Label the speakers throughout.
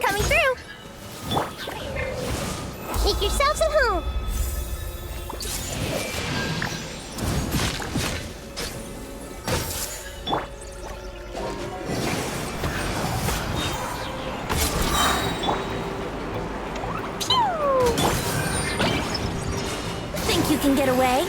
Speaker 1: Coming through! Make yourselves at home! Pew! Think you can get away?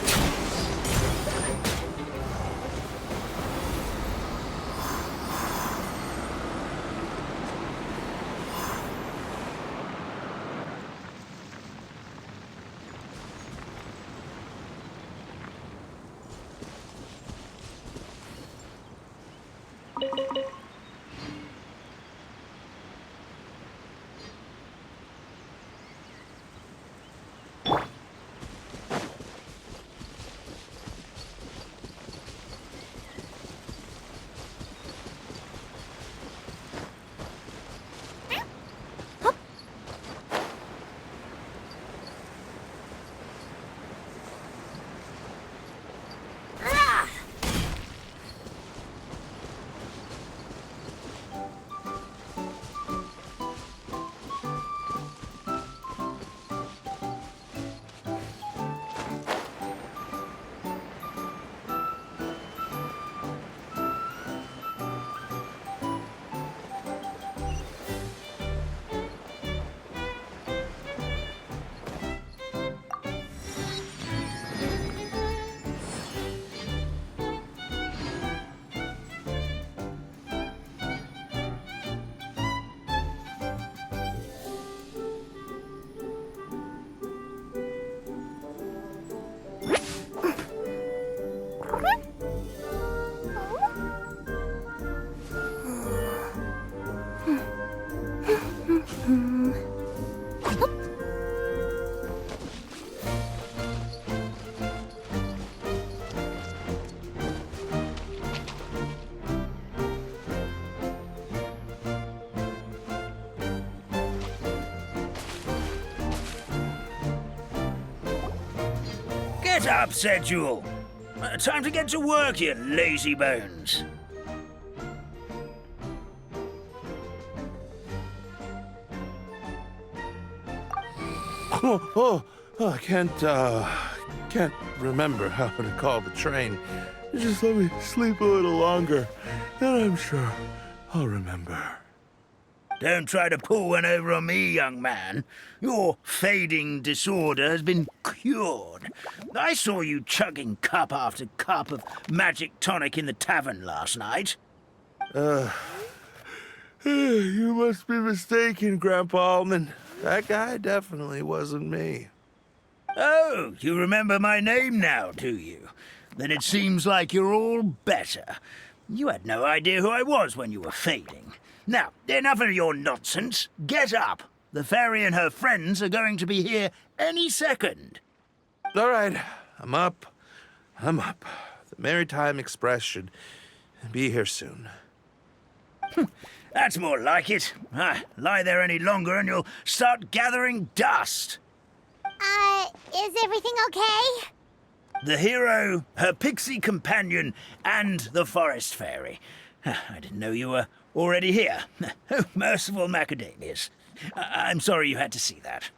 Speaker 2: Get up, said Jewel. Time to get to work, you lazy bones.
Speaker 3: I can't remember how to call the train. Just let me sleep a little longer, then I'm sure I'll remember.
Speaker 2: Don't try to pull one over on me, young man. Your fading disorder has been cured. I saw you chugging cup after cup of magic tonic in the tavern last night.
Speaker 3: You must be mistaken, Grandpa Almond. That guy definitely wasn't me.
Speaker 2: Oh, you remember my name now, do you? Then it seems like you're all better. You had no idea who I was when you were fading. Now, enough of your nonsense. Get up. The fairy and her friends are going to be here any second.
Speaker 3: All right, I'm up. The Maritime Express should be here soon.
Speaker 2: That's more like it. Lie there any longer and you'll start gathering dust.
Speaker 1: Is everything okay?
Speaker 2: The hero, her pixie companion, and the forest fairy. I didn't know you were already here. Oh, merciful macadamias. I'm sorry you had to see that.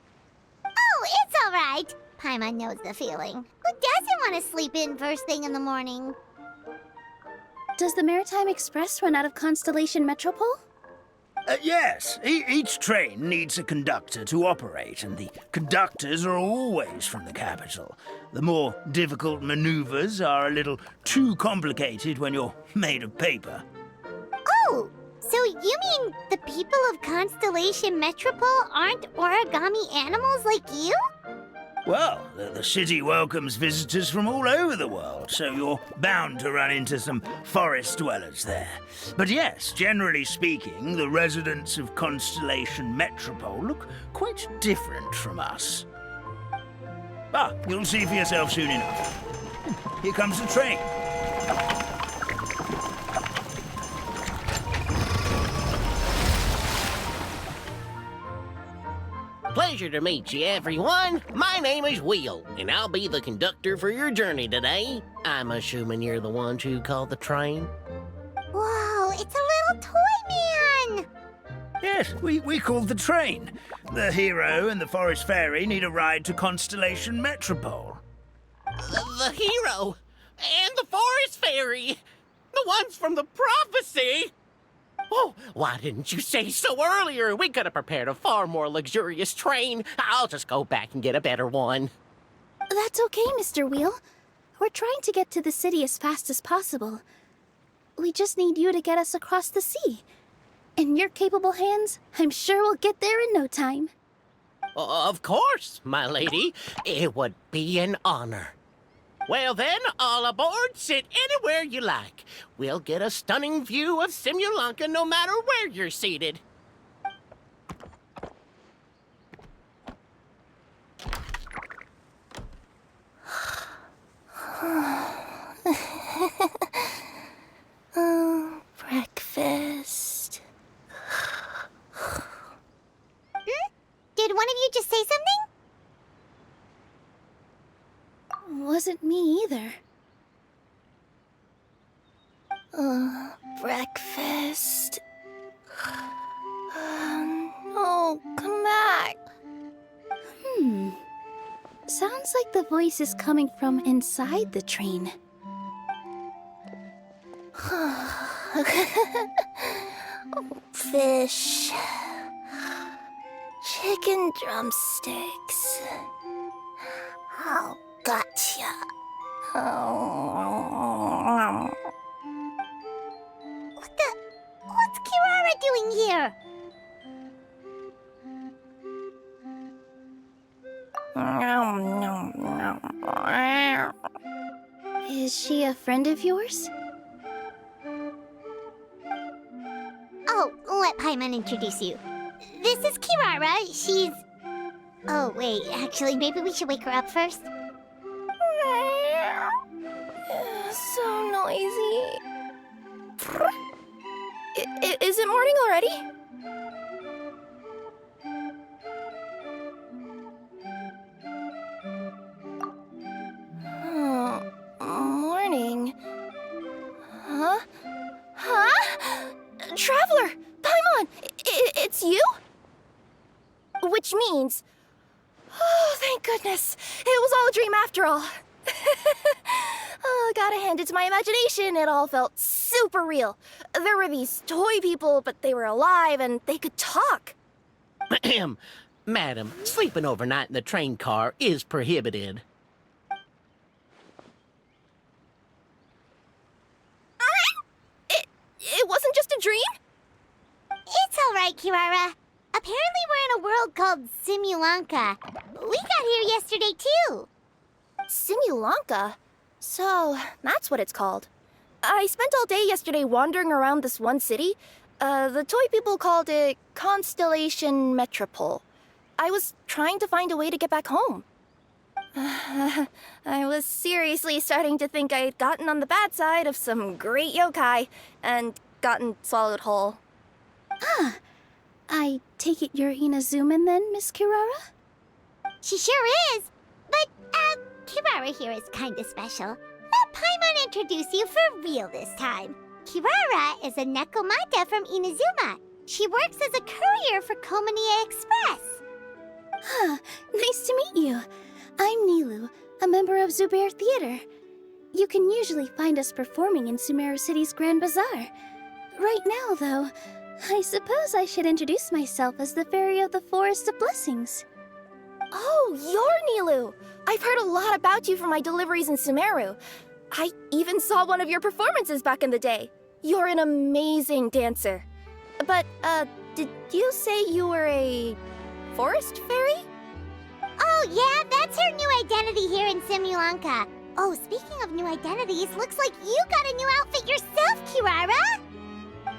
Speaker 1: Oh, it's all right. Paimon knows the feeling. Who doesn't want to sleep in first thing in the morning?
Speaker 4: Does the Maritime Express run out of Constellation Metropole?
Speaker 2: Yes, each train needs a conductor to operate, and the conductors are always from the capital. The more difficult maneuvers are a little too complicated when you're made of paper.
Speaker 1: Oh, so you mean the people of Constellation Metropole aren't origami animals like you?
Speaker 2: Well, the city welcomes visitors from all over the world, so you're bound to run into some forest dwellers there. But yes, generally speaking, the residents of Constellation Metropole look quite different from us. Ah, you'll see for yourself soon enough. Here comes the train.
Speaker 5: Pleasure to meet you, everyone. My name is Will, and I'll be the conductor for your journey today. I'm assuming you're the ones who called the train?
Speaker 1: Whoa, it's a little toy man!
Speaker 2: Yes, we called the train. The hero and the forest fairy need a ride to Constellation Metropole.
Speaker 5: The hero and the forest fairy, the ones from the prophecy. Oh, why didn't you say so earlier? We could have prepared a far more luxurious train. I'll just go back and get a better one.
Speaker 4: That's okay, Mr. Wheel. We're trying to get to the city as fast as possible. We just need you to get us across the sea. In your capable hands, I'm sure we'll get there in no time.
Speaker 5: Of course, my lady. It would be an honor. Well then, all aboard, sit anywhere you like. We'll get a stunning view of Simulanka no matter where you're seated.
Speaker 4: Breakfast.
Speaker 1: Did one of you just say something?
Speaker 4: Wasn't me either.
Speaker 6: Breakfast. No, come back.
Speaker 4: Sounds like the voice is coming from inside the train.
Speaker 6: Fish. Chicken drumsticks. Oh, gotcha.
Speaker 1: What's Kirara doing here?
Speaker 4: Is she a friend of yours?
Speaker 1: Oh, let Paimon introduce you. This is Kirara. She's... Oh, wait, actually, maybe we should wake her up first.
Speaker 6: So noisy. Is it morning already? Morning. Huh? Traveler! Paimon! It's you? Which means... Oh, thank goodness. It was all a dream after all. Oh, gotta hand it to my imagination. It all felt super real. There were these toy people, but they were alive and they could talk.
Speaker 5: Madam, sleeping overnight in the train car is prohibited.
Speaker 6: It wasn't just a dream?
Speaker 1: It's all right, Kirara. Apparently we're in a world called Simulанка. We got here yesterday, too.
Speaker 6: Simulанка? So, that's what it's called. I spent all day yesterday wandering around this one city. The toy people called it Constellation Metropole. I was trying to find a way to get back home. I was seriously starting to think I had gotten on the bad side of some great yokai and gotten swallowed whole.
Speaker 4: I take it you're Inazuman then, Miss Kirara?
Speaker 1: She sure is. But, Kirara here is kinda special. Let Paimon introduce you for real this time. Kirara is a Nekomata from Inazuma. She works as a courier for Komanie Express.
Speaker 4: Huh, nice to meet you. I'm Nilu, a member of Zubair Theater. You can usually find us performing in Sumeru City's Grand Bazaar. Right now, though, I suppose I should introduce myself as the Fairy of the Forest of Blessings.
Speaker 6: Oh, you're Nilu! I've heard a lot about you from my deliveries in Sumeru. I even saw one of your performances back in the day. You're an amazing dancer. But, did you say you were a forest fairy?
Speaker 1: Oh, yeah, that's her new identity here in Simulanka. Oh, speaking of new identities, looks like you got a new outfit yourself, Kirara!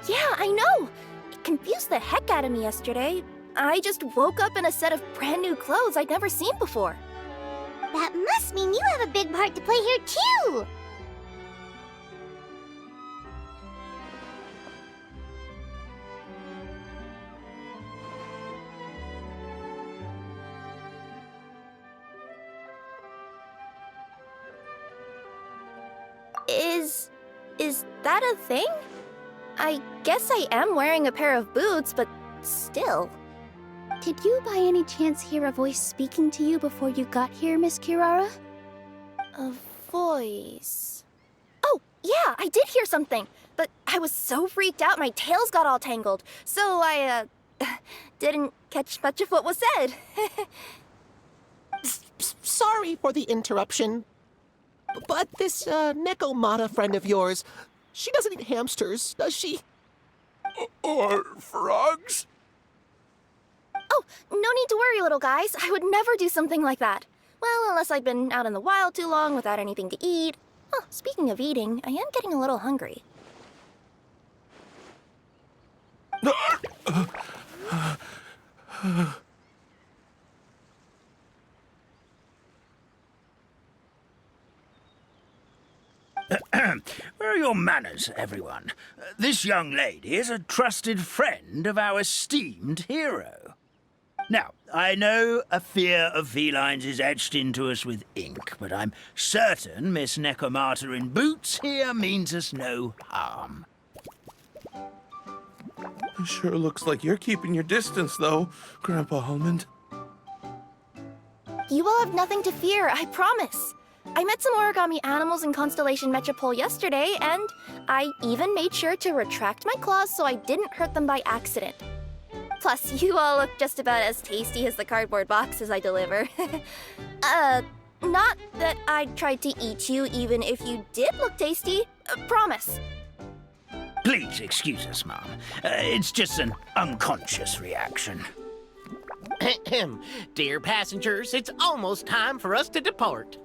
Speaker 6: Yeah, I know! It confused the heck out of me yesterday. I just woke up in a set of brand new clothes I'd never seen before.
Speaker 1: That must mean you have a big part to play here, too!
Speaker 6: Is that a thing? I guess I am wearing a pair of boots, but still.
Speaker 4: Did you by any chance hear a voice speaking to you before you got here, Miss Kirara?
Speaker 6: A voice... Oh, yeah, I did hear something, but I was so freaked out my tails got all tangled, so I, didn't catch much of what was said.
Speaker 5: Sorry for the interruption. But this, Nekomata friend of yours, she doesn't eat hamsters, does she?
Speaker 3: Or frogs?
Speaker 6: Oh, no need to worry, little guys. I would never do something like that. Well, unless I've been out in the wild too long without anything to eat. Oh, speaking of eating, I am getting a little hungry.
Speaker 2: Where are your manners, everyone? This young lady is a trusted friend of our esteemed hero. Now, I know a fear of felines is etched into us with ink, but I'm certain Miss Nekomata in boots here means us no harm.
Speaker 3: It sure looks like you're keeping your distance, though, Grandpa Almond.
Speaker 6: You will have nothing to fear, I promise. I met some origami animals in Constellation Metropole yesterday, and I even made sure to retract my claws so I didn't hurt them by accident. Plus, you all look just about as tasty as the cardboard boxes I deliver. Not that I tried to eat you even if you did look tasty. Promise.
Speaker 2: Please excuse us, Mom. It's just an unconscious reaction.
Speaker 5: Dear passengers, it's almost time for us to depart.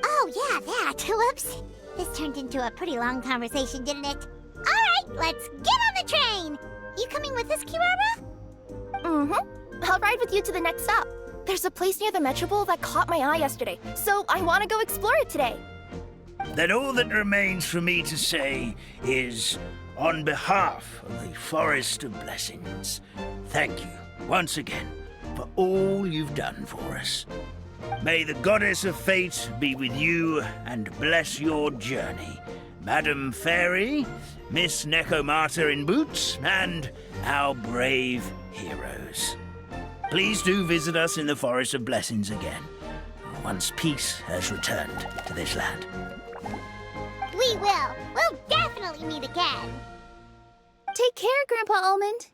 Speaker 1: Oh, yeah, that. Whoops. This turned into a pretty long conversation, didn't it? All right, let's get on the train. You coming with us, Kirara?
Speaker 6: Mm-hmm. I'll ride with you to the next stop. There's a place near the Metropole that caught my eye yesterday, so I want to go explore it today.
Speaker 2: Then all that remains for me to say is, on behalf of the Forest of Blessings, thank you once again for all you've done for us. May the goddess of fate be with you and bless your journey, Madam Fairy, Miss Nekomata in boots, and our brave heroes. Please do visit us in the Forest of Blessings again, once peace has returned to this land.
Speaker 1: We will. We'll definitely meet again.
Speaker 4: Take care, Grandpa Almond.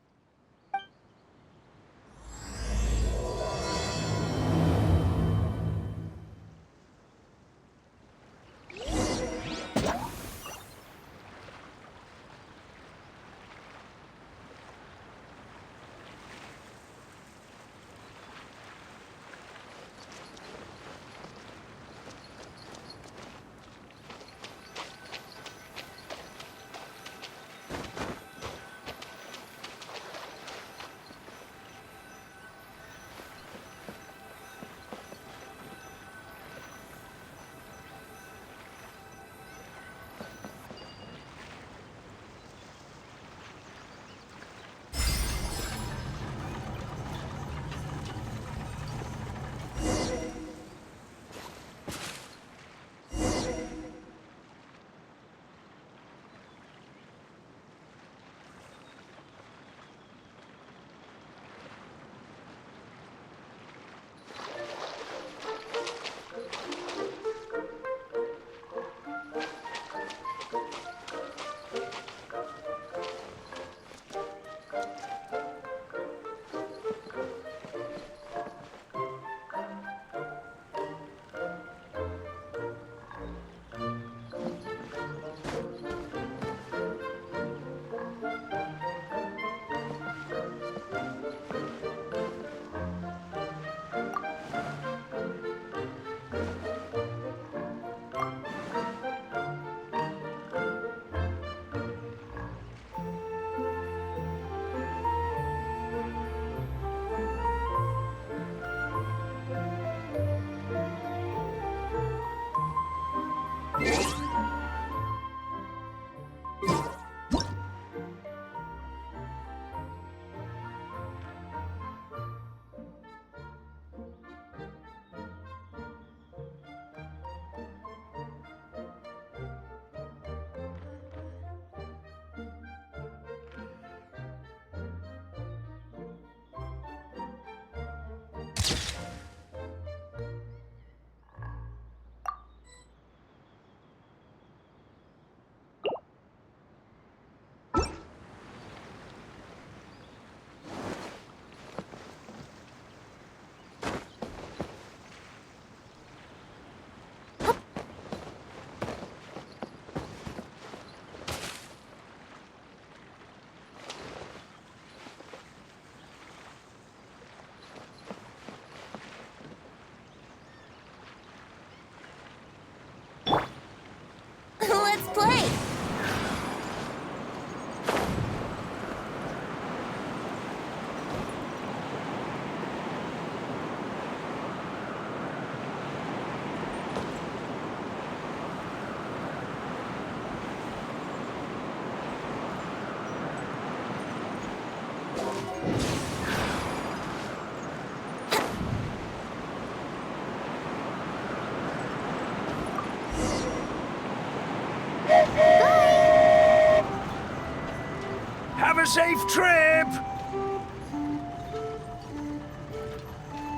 Speaker 2: safe trip!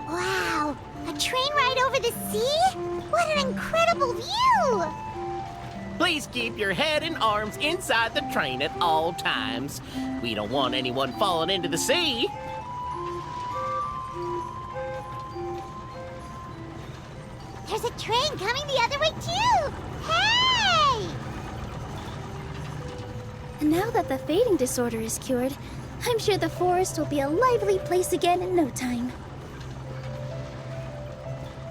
Speaker 1: Wow, a train ride over the sea? What an incredible view!
Speaker 5: Please keep your head and arms inside the train at all times. We don't want anyone falling into the sea.
Speaker 1: There's a train coming the other way too! Hey!
Speaker 4: And now that the fading disorder is cured, I'm sure the forest will be a lively place again in no time.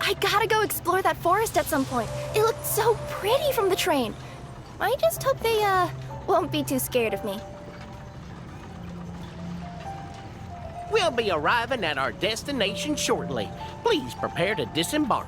Speaker 6: I gotta go explore that forest at some point. It looked so pretty from the train. I just hope they, won't be too scared of me.
Speaker 5: We'll be arriving at our destination shortly. Please prepare to disembark.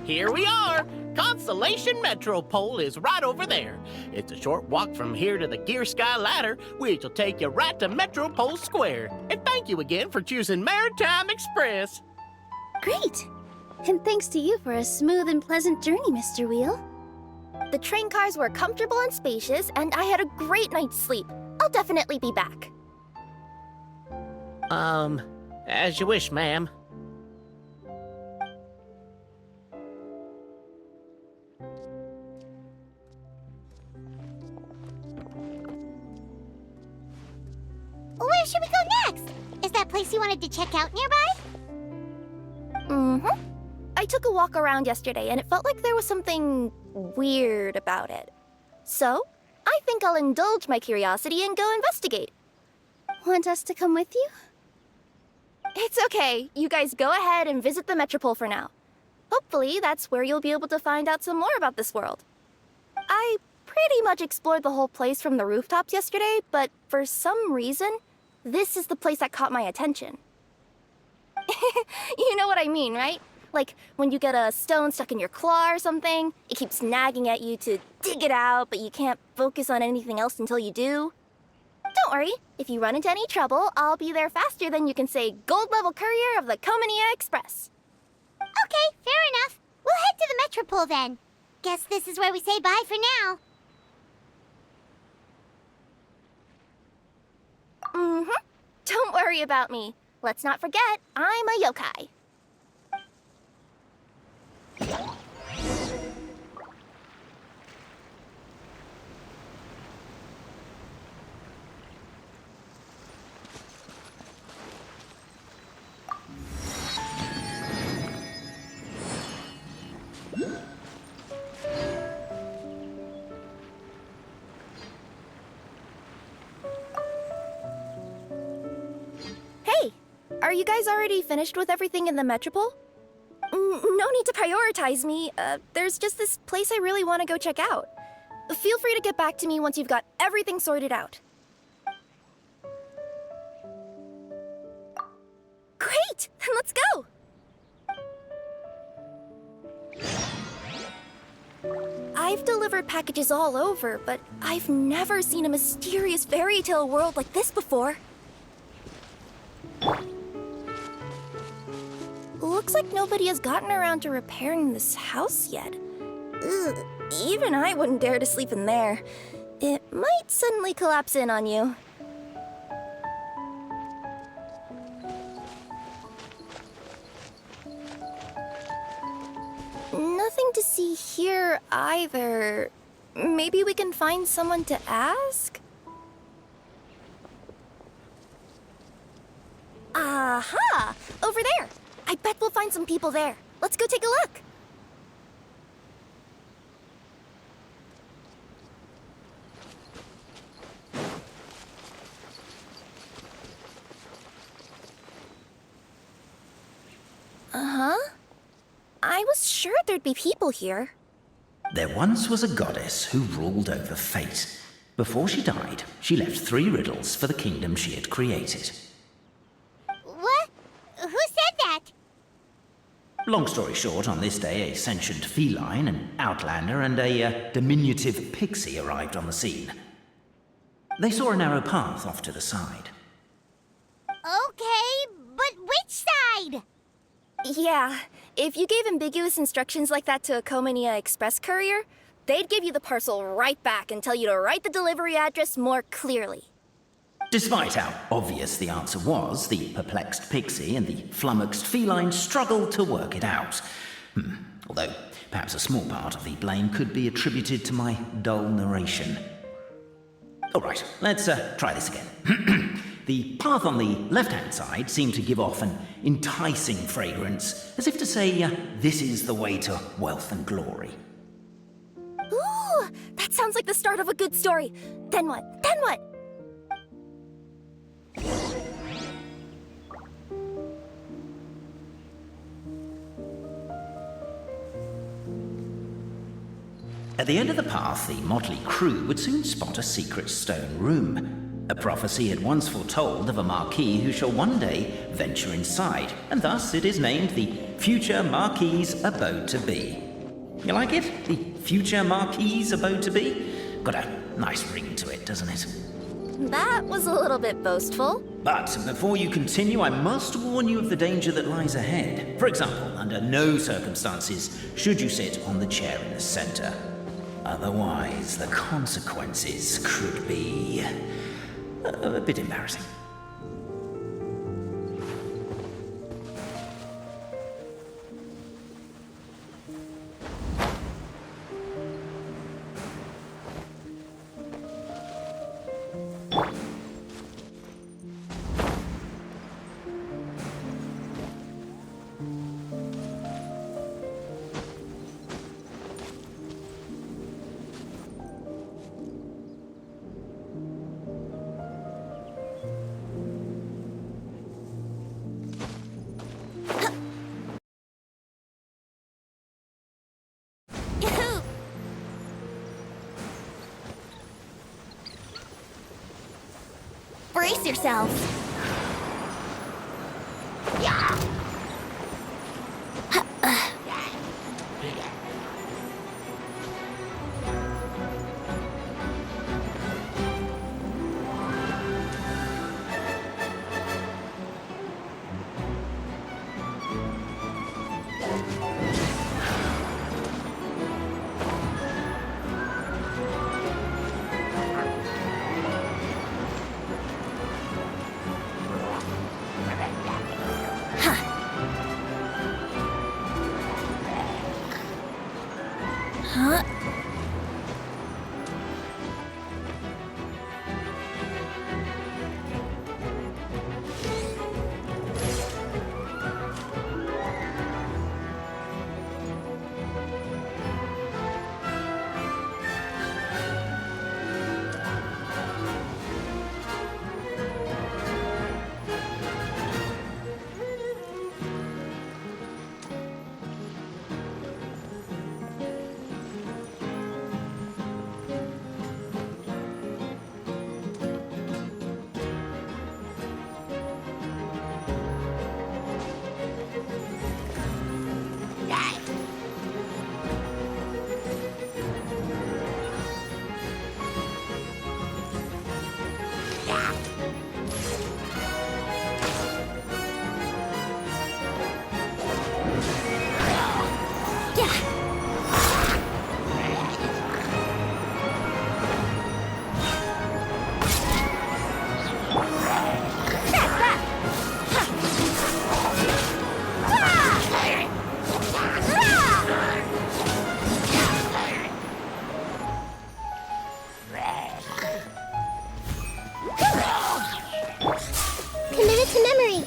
Speaker 5: Here we are! Constellation Metropole is right over there. It's a short walk from here to the Gear Sky Ladder, which will take you right to Metropole Square. And thank you again for choosing Maritime Express.
Speaker 4: Great! And thanks to you for a smooth and pleasant journey, Mr. Wheel.
Speaker 6: The train cars were comfortable and spacious, and I had a great night's sleep. I'll definitely be back.
Speaker 5: As you wish, ma'am.
Speaker 1: Where should we go next? Is that place you wanted to check out nearby?
Speaker 6: Mm-hmm. I took a walk around yesterday, and it felt like there was something weird about it. So, I think I'll indulge my curiosity and go investigate.
Speaker 4: Want us to come with you?
Speaker 6: It's okay. You guys go ahead and visit the Metropole for now. Hopefully, that's where you'll be able to find out some more about this world. I pretty much explored the whole place from the rooftops yesterday, but for some reason, this is the place that caught my attention. You know what I mean, right? Like when you get a stone stuck in your claw or something, it keeps nagging at you to dig it out, but you can't focus on anything else until you do. Don't worry, if you run into any trouble, I'll be there faster than you can say gold level courier of the Comania Express.
Speaker 1: Okay, fair enough. We'll head to the Metropole then. Guess this is where we say bye for now.
Speaker 6: Mm-hmm. Don't worry about me. Let's not forget, I'm a yokai. Hey, are you guys already finished with everything in the Metropole? No need to prioritize me. There's just this place I really want to go check out. Feel free to get back to me once you've got everything sorted out. Great! Then let's go! I've delivered packages all over, but I've never seen a mysterious fairy tale world like this before. Looks like nobody has gotten around to repairing this house yet. Ugh, even I wouldn't dare to sleep in there. It might suddenly collapse in on you. Nothing to see here either. Maybe we can find someone to ask? Aha! Over there! I bet we'll find some people there. Let's go take a look. Uh-huh. I was sure there'd be people here.
Speaker 7: There once was a goddess who ruled over fate. Before she died, she left 3 riddles for the kingdom she had created.
Speaker 1: What? Who said that?
Speaker 7: Long story short, on this day, a sentient feline, an outlander, and a diminutive pixie arrived on the scene. They saw a narrow path off to the side.
Speaker 1: Okay, but ride!
Speaker 6: Yeah, if you gave ambiguous instructions like that to a Comania Express courier, they'd give you the parcel right back and tell you to write the delivery address more clearly.
Speaker 7: Despite how obvious the answer was, the perplexed pixie and the flummoxed feline struggled to work it out. Although, perhaps a small part of the blame could be attributed to my dull narration. Alright, let's try this again. The path on the left-hand side seemed to give off an enticing fragrance, as if to say, this is the way to wealth and glory.
Speaker 6: Ooh, that sounds like the start of a good story. Then what? Then what?
Speaker 7: At the end of the path, the motley crew would soon spot a secret stone room. A prophecy had once foretold of a marquis who shall one day venture inside, and thus it is named the future Marquis's abode to be. You like it? The future Marquis's abode to be? Got a nice ring to it, doesn't it?
Speaker 6: That was a little bit boastful.
Speaker 7: But before you continue, I must warn you of the danger that lies ahead. For example, under no circumstances should you sit on the chair in the center. Otherwise, the consequences could be a bit embarrassing.
Speaker 6: Brace yourselves.
Speaker 1: Committed to memory.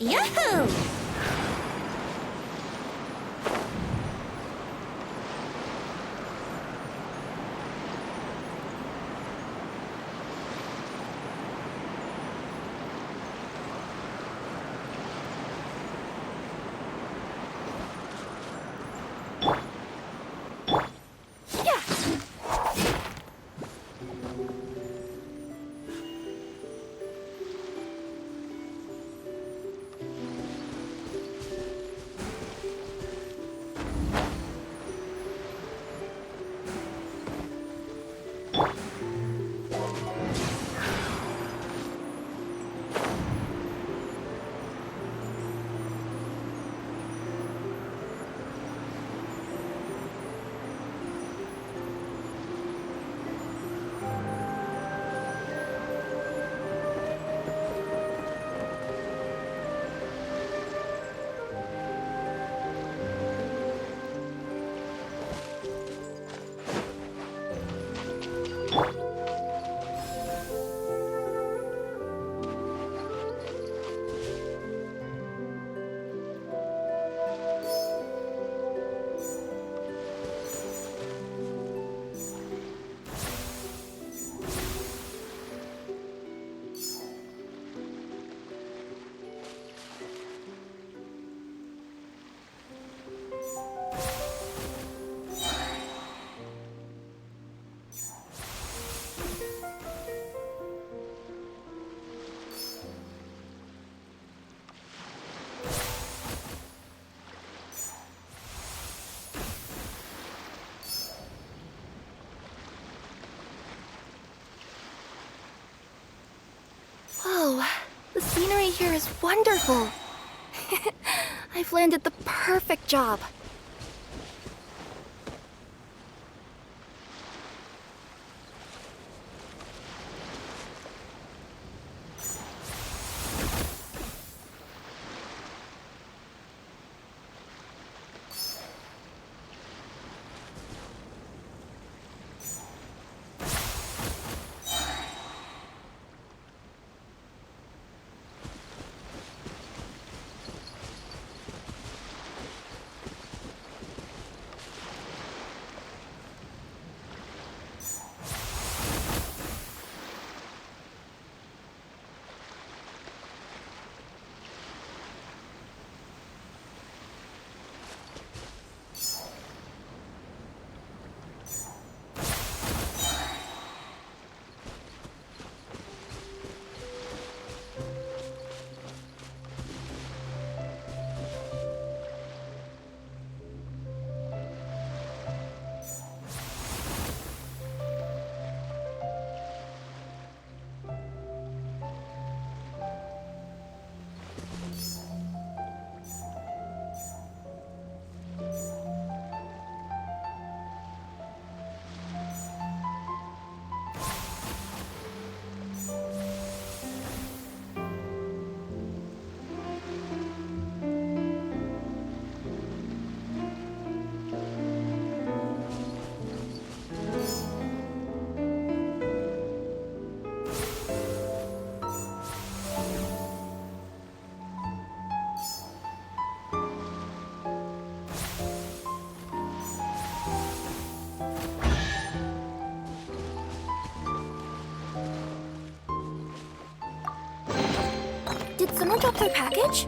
Speaker 6: Yahoo! scenery here is wonderful. I've landed the perfect job. Did someone drop their package?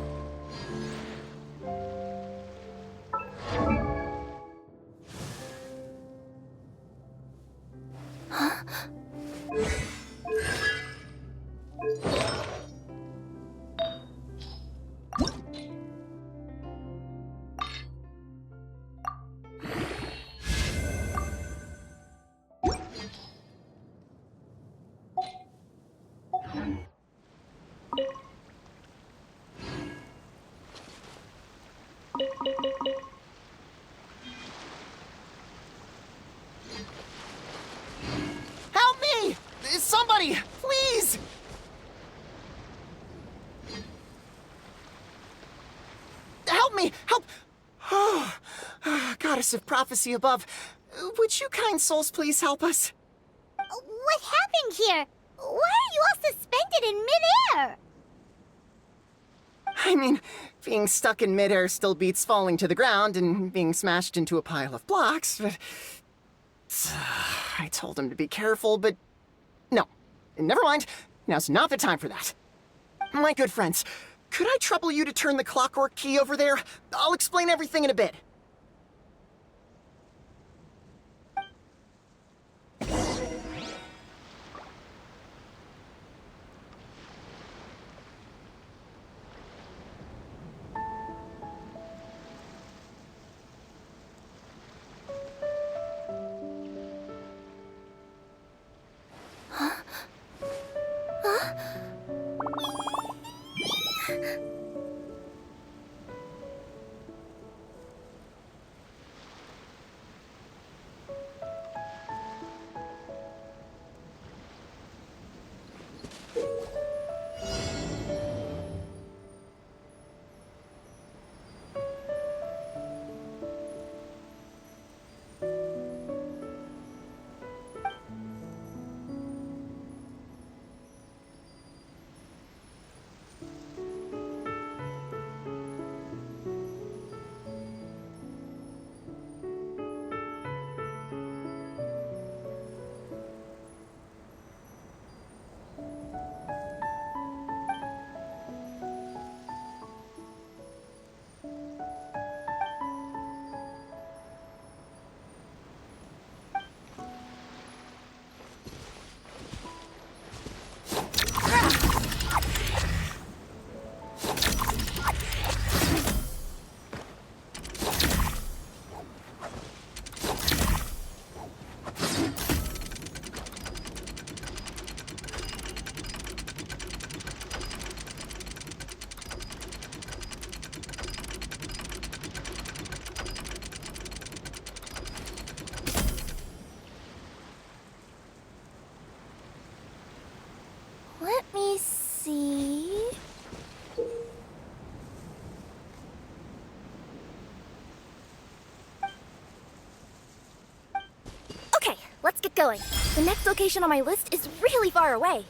Speaker 8: Help me! Somebody, please! Help me! Help! Oh, goddess of prophecy above, would you kind souls please help us?
Speaker 1: What happened here? Why are you all suspended in midair?
Speaker 8: I mean, being stuck in midair still beats falling to the ground and being smashed into a pile of blocks, but... I told him to be careful, but... No. Never mind. Now's not the time for that. My good friends, could I trouble you to turn the clockwork key over there? I'll explain everything in a bit.
Speaker 6: let's get going. The next location on my list is really far away.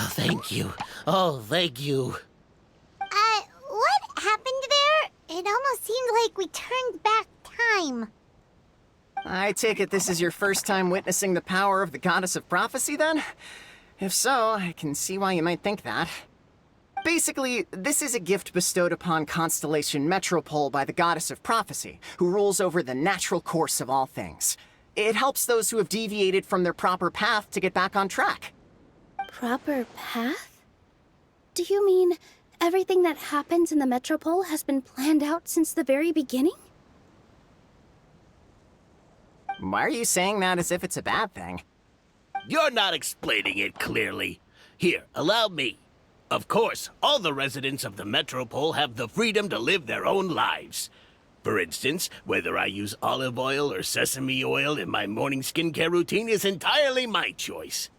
Speaker 5: Thank you. Oh, thank you.
Speaker 1: What happened there? It almost seemed like we turned back time.
Speaker 8: I take it this is your first time witnessing the power of the goddess of prophecy, then? If so, I can see why you might think that. Basically, this is a gift bestowed upon Constellation Metropole by the goddess of prophecy, who rules over the natural course of all things. It helps those who have deviated from their proper path to get back on track.
Speaker 4: Proper path? Do you mean everything that happens in the Metropole has been planned out since the very beginning?
Speaker 8: Why are you saying that as if it's a bad thing?
Speaker 5: You're not explaining it clearly. Here, allow me. Of course, all the residents of the Metropole have the freedom to live their own lives. For instance, whether I use olive oil or sesame oil in my morning skincare routine is entirely my choice.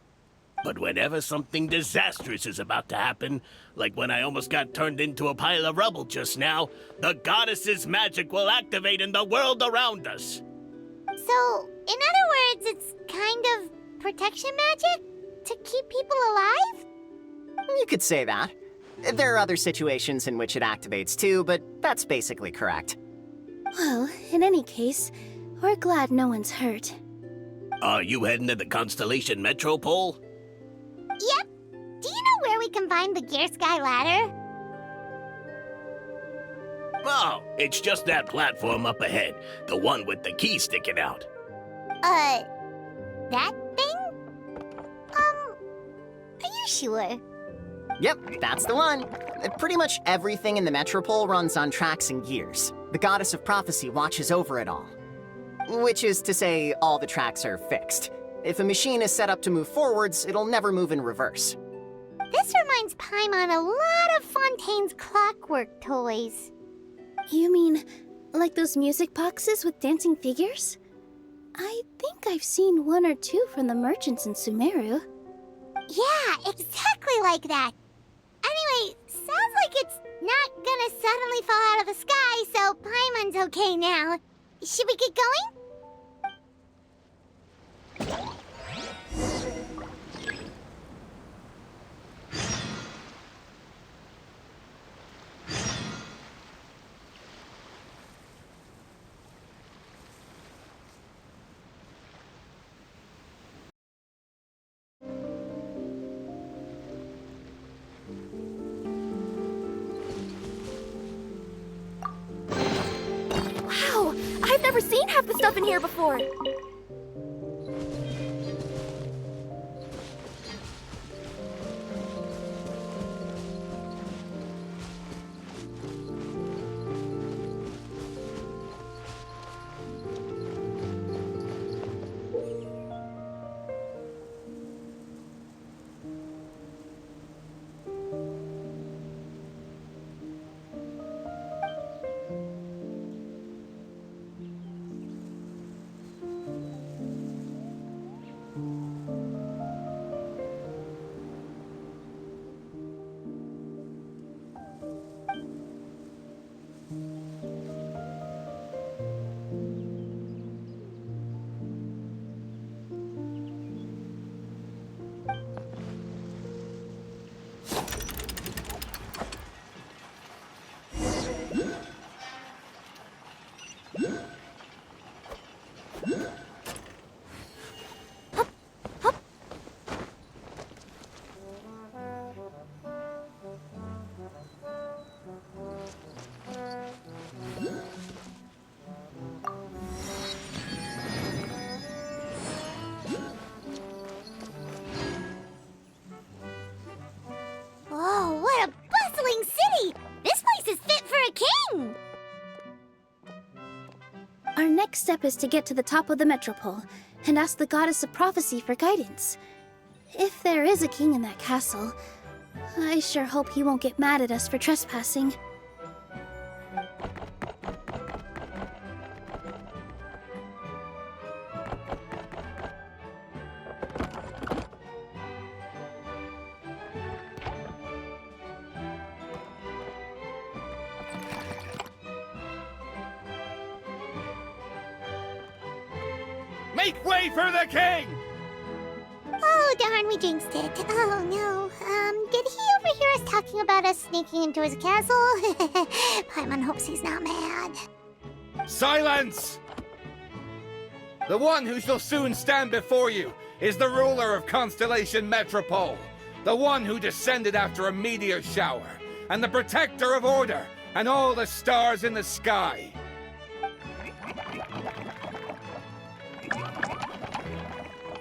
Speaker 5: But whenever something disastrous is about to happen, like when I almost got turned into a pile of rubble just now, the goddess's magic will activate in the world around us.
Speaker 1: So, in other words, it's kind of protection magic? To keep people alive?
Speaker 8: You could say that. There are other situations in which it activates too, but that's basically correct.
Speaker 4: Well, in any case, we're glad no one's hurt.
Speaker 5: Are you heading to the Constellation Metropole?
Speaker 1: Yep. Do you know where we can find the Gear Sky ladder?
Speaker 5: Oh, it's just that platform up ahead. The one with the key sticking out.
Speaker 1: That thing? Are you sure?
Speaker 8: Yep, that's the one. Pretty much everything in the Metropole runs on tracks and gears. The goddess of prophecy watches over it all. Which is to say, all the tracks are fixed. If a machine is set up to move forwards, it'll never move in reverse.
Speaker 1: This reminds Paimon a lot of Fontaine's clockwork toys.
Speaker 4: You mean, like those music boxes with dancing figures? I think I've seen one or two from the merchants in Sumeru.
Speaker 1: Yeah, exactly like that. Anyway, sounds like it's not gonna suddenly fall out of the sky, so Paimon's okay now. Should we get going?
Speaker 6: never seen half the stuff in here before.
Speaker 1: Oh, what a bustling city! This place is fit for a king!
Speaker 4: Our next step is to get to the top of the metropole and ask the goddess of prophecy for guidance. If there is a king in that castle, I sure hope he won't get mad at us for trespassing.
Speaker 3: Make way for the king!
Speaker 1: Oh, darn, we jinxed it. Oh, no. Did he overhear us talking about us sneaking into his castle? Paimon hopes he's not mad.
Speaker 3: Silence! The one who shall soon stand before you is the ruler of Constellation Metropole, the one who descended after a meteor shower, and the protector of order and all the stars in the sky.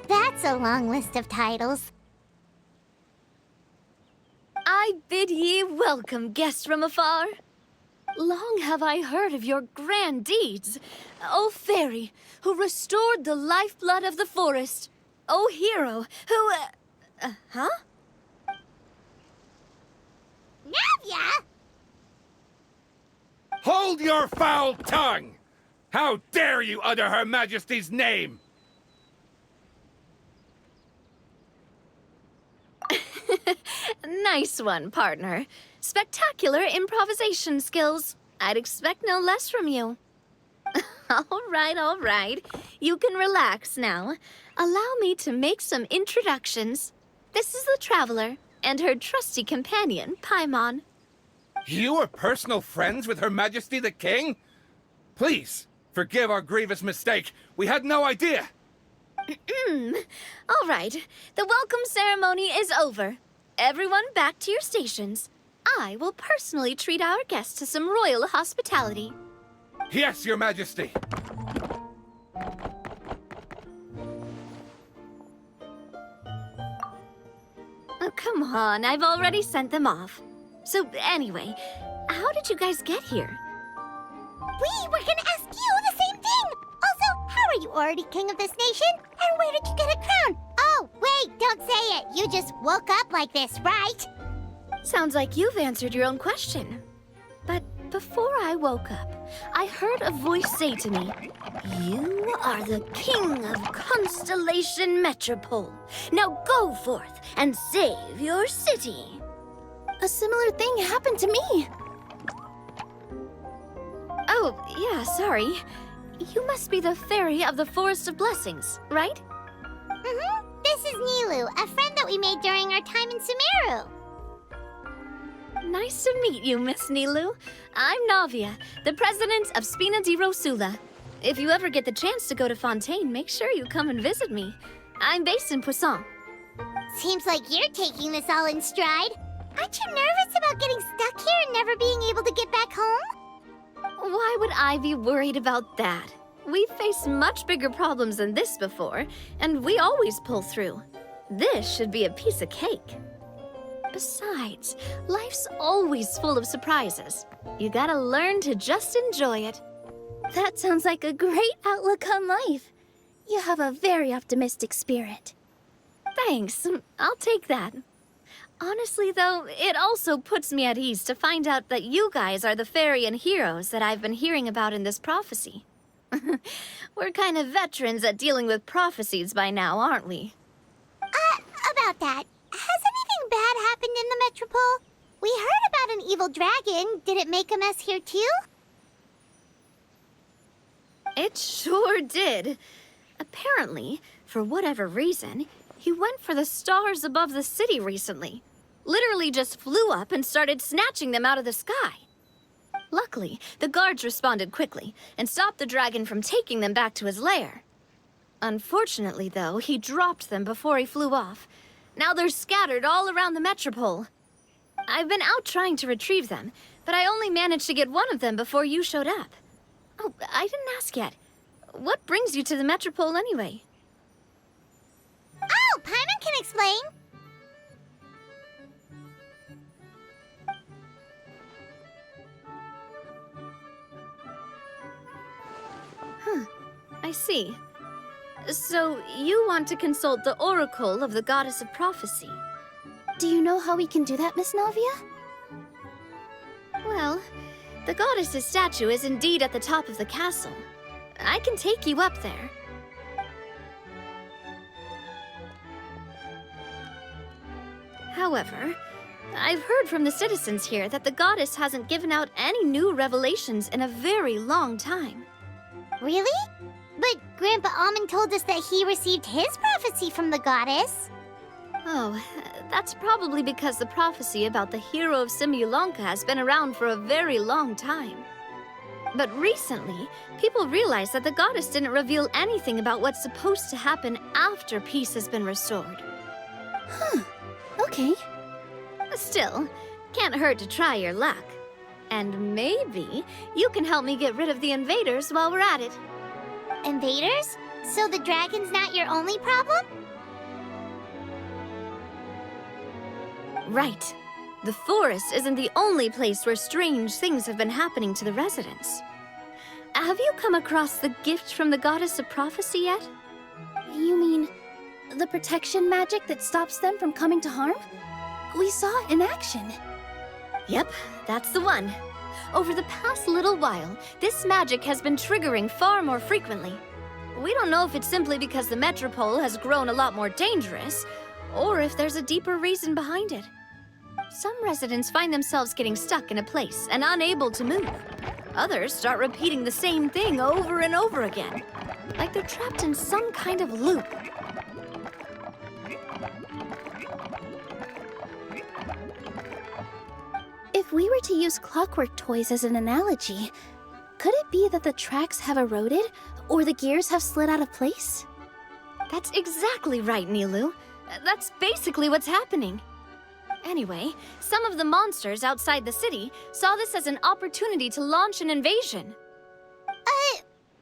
Speaker 1: That's a long list of titles.
Speaker 9: I bid ye welcome, guests from afar. Long have I heard of your grand deeds. O fairy, who restored the lifeblood of the forest. O hero, who... huh?
Speaker 1: Navia!
Speaker 3: Hold your foul tongue! How dare you utter Her Majesty's name?
Speaker 9: Nice one, partner. Spectacular improvisation skills. I'd expect no less from you. All right. You can relax now. Allow me to make some introductions. This is the Traveler and her trusty companion, Paimon.
Speaker 3: You are personal friends with Her Majesty the King? Please, forgive our grievous mistake. We had no idea.
Speaker 9: All right. The welcome ceremony is over. Everyone back to your stations. I will personally treat our guests to some royal hospitality.
Speaker 3: Yes, Your Majesty.
Speaker 9: Oh, come on. I've already sent them off. So, anyway, how did you guys get here?
Speaker 1: We were gonna ask you the same thing! Also, how are you already king of this nation? And where did you get a crown? Oh, wait, don't say it. You just woke up like this, right?
Speaker 9: Sounds like you've answered your own question. But before I woke up, I heard a voice say to me, "You are the king of Constellation Metropole. Now go forth and save your city."
Speaker 4: A similar thing happened to me.
Speaker 9: Oh, yeah, sorry. You must be the fairy of the Forest of Blessings, right?
Speaker 1: Mm-hmm. This is Nilu, a friend that we made during our time in Sumeru.
Speaker 9: Nice to meet you, Miss Nilu. I'm Navia, the president of Spina di Rosula. If you ever get the chance to go to Fontaine, make sure you come and visit me. I'm based in Poisson.
Speaker 1: Seems like you're taking this all in stride. Aren't you nervous about getting stuck here and never being able to get back home?
Speaker 9: Why would I be worried about that? We've faced much bigger problems than this before, and we always pull through. This should be a piece of cake. Besides, life's always full of surprises. You gotta learn to just enjoy it.
Speaker 4: That sounds like a great outlook on life. You have a very optimistic spirit.
Speaker 9: Thanks, I'll take that. Honestly, though, it also puts me at ease to find out that you guys are the fairy and heroes that I've been hearing about in this prophecy. We're kind of veterans at dealing with prophecies by now, aren't we?
Speaker 1: About that, has anything bad happened in the Metropole? We heard about an evil dragon. Did it make a mess here too?
Speaker 9: It sure did. Apparently, for whatever reason, he went for the stars above the city recently. Literally just flew up and started snatching them out of the sky. Luckily, the guards responded quickly and stopped the dragon from taking them back to his lair. Unfortunately, though, he dropped them before he flew off. Now they're scattered all around the Metropole. I've been out trying to retrieve them, but I only managed to get one of them before you showed up. Oh, I didn't ask yet. What brings you to the Metropole anyway?
Speaker 1: Oh, Paimon can explain.
Speaker 9: I see. So, you want to consult the oracle of the goddess of prophecy?
Speaker 4: Do you know how we can do that, Miss Navia?
Speaker 9: Well, the goddess's statue is indeed at the top of the castle. I can take you up there. However, I've heard from the citizens here that the goddess hasn't given out any new revelations in a very long time.
Speaker 1: Really? But Grandpa Almond told us that he received his prophecy from the goddess.
Speaker 9: Oh, that's probably because the prophecy about the hero of Simulanka has been around for a very long time. But recently, people realized that the goddess didn't reveal anything about what's supposed to happen after peace has been restored.
Speaker 4: Okay.
Speaker 9: Still, can't hurt to try your luck. And maybe you can help me get rid of the invaders while we're at it.
Speaker 1: Invaders? So the dragon's not your only problem?
Speaker 9: Right. The forest isn't the only place where strange things have been happening to the residents. Have you come across the gift from the goddess of prophecy yet?
Speaker 4: You mean the protection magic that stops them from coming to harm? We saw it in action.
Speaker 9: Yep, that's the one. Over the past little while, this magic has been triggering far more frequently. We don't know if it's simply because the Metropole has grown a lot more dangerous, or if there's a deeper reason behind it. Some residents find themselves getting stuck in a place and unable to move. Others start repeating the same thing over and over again, like they're trapped in some kind of loop.
Speaker 4: If we were to use clockwork toys as an analogy, could it be that the tracks have eroded or the gears have slid out of place?
Speaker 9: That's exactly right, Nilu. That's basically what's happening. Anyway, some of the monsters outside the city saw this as an opportunity to launch an invasion.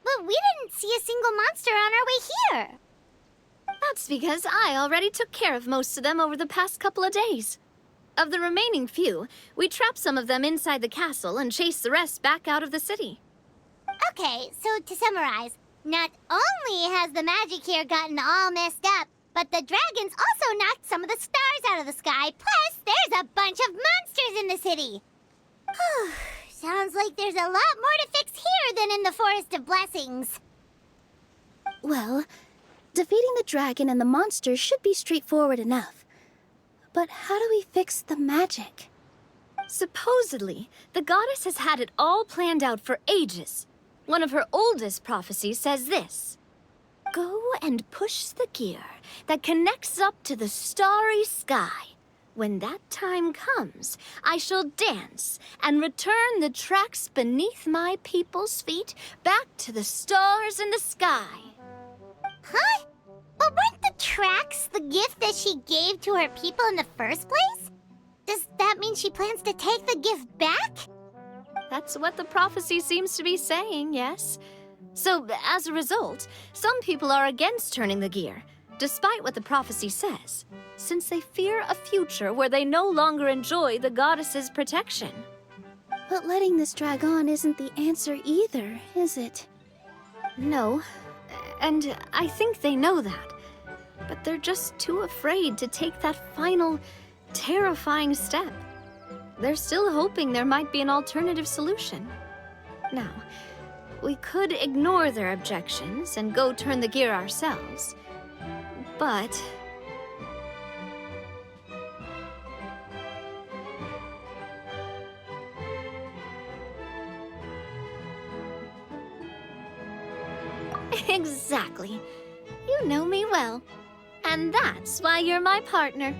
Speaker 1: But we didn't see a single monster on our way here.
Speaker 9: That's because I already took care of most of them over the past couple of days. Of the remaining few, we trapped some of them inside the castle and chased the rest back out of the city.
Speaker 1: Okay, so to summarize, not only has the magic here gotten all messed up, but the dragons also knocked some of the stars out of the sky, plus there's a bunch of monsters in the city. Sounds like there's a lot more to fix here than in the Forest of Blessings.
Speaker 4: Well, defeating the dragon and the monsters should be straightforward enough. But how do we fix the magic?
Speaker 9: Supposedly, the goddess has had it all planned out for ages. One of her oldest prophecies says this: "Go and push the gear that connects up to the starry sky. When that time comes, I shall dance and return the tracks beneath my people's feet back to the stars in the sky."
Speaker 1: Huh? But weren't the tracks the gift that she gave to her people in the first place? Does that mean she plans to take the gift back?
Speaker 9: That's what the prophecy seems to be saying, yes. So, as a result, some people are against turning the gear, despite what the prophecy says, since they fear a future where they no longer enjoy the goddess's protection.
Speaker 4: But letting this drag on isn't the answer either, is it?
Speaker 9: No, and I think they know that. But they're just too afraid to take that final, terrifying step. They're still hoping there might be an alternative solution. Now, we could ignore their objections and go turn the gear ourselves, but... Exactly. You know me well. And that's why you're my partner.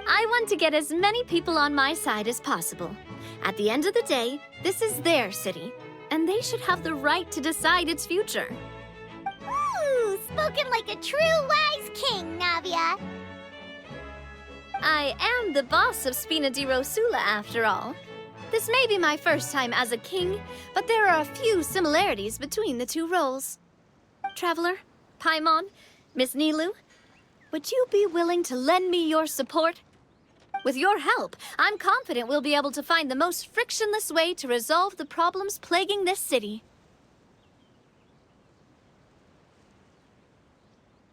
Speaker 9: I want to get as many people on my side as possible. At the end of the day, this is their city, and they should have the right to decide its future.
Speaker 1: Ooh, spoken like a true wise king, Navia.
Speaker 9: I am the boss of Spina di Rosula, after all. This may be my first time as a king, but there are a few similarities between the two roles. Traveler, Paimon, Miss Nilu, would you be willing to lend me your support? With your help, I'm confident we'll be able to find the most frictionless way to resolve the problems plaguing this city.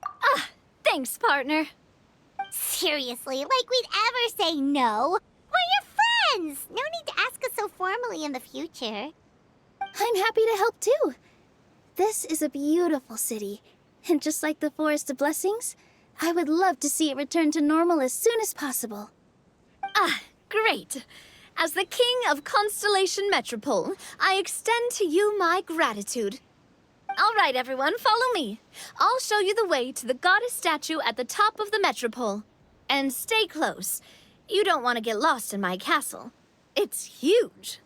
Speaker 9: Ah, thanks, partner.
Speaker 1: Seriously, like we'd ever say no. We're your friends. No need to ask us so formally in the future.
Speaker 4: I'm happy to help too. This is a beautiful city, and just like the Forest of Blessings, I would love to see it return to normal as soon as possible.
Speaker 9: Ah, great. As the king of Constellation Metropole, I extend to you my gratitude. All right, everyone, follow me. I'll show you the way to the goddess statue at the top of the Metropole. And stay close. You don't want to get lost in my castle. It's huge.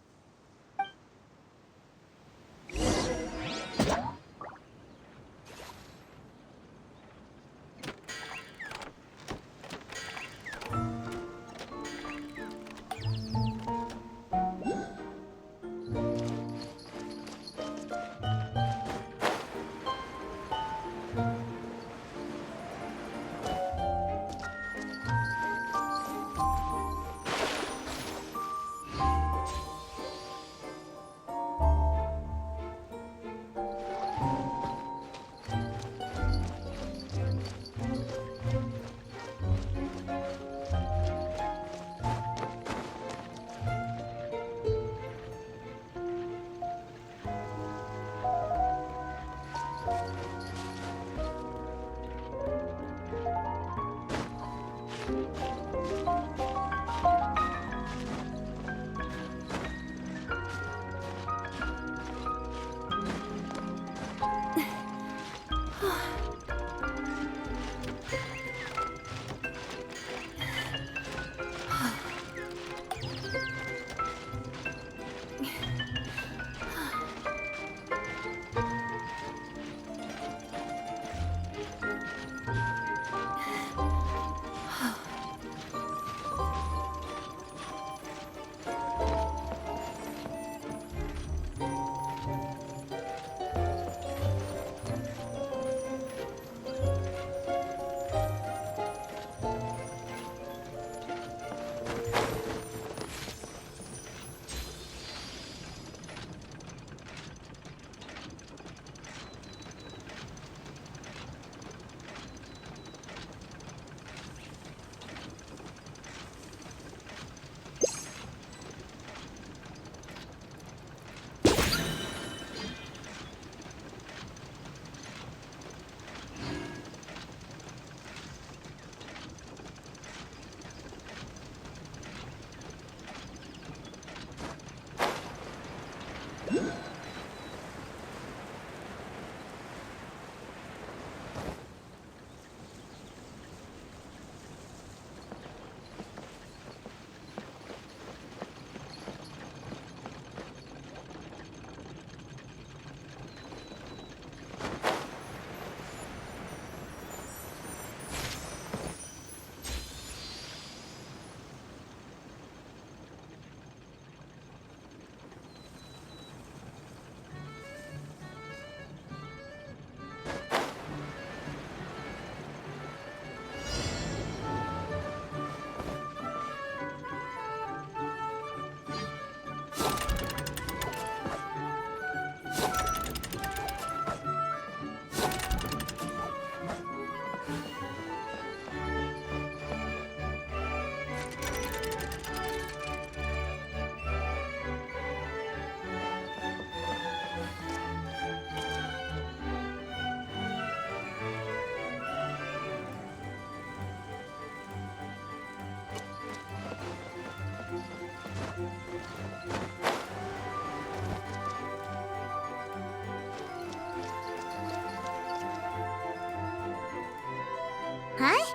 Speaker 1: Huh?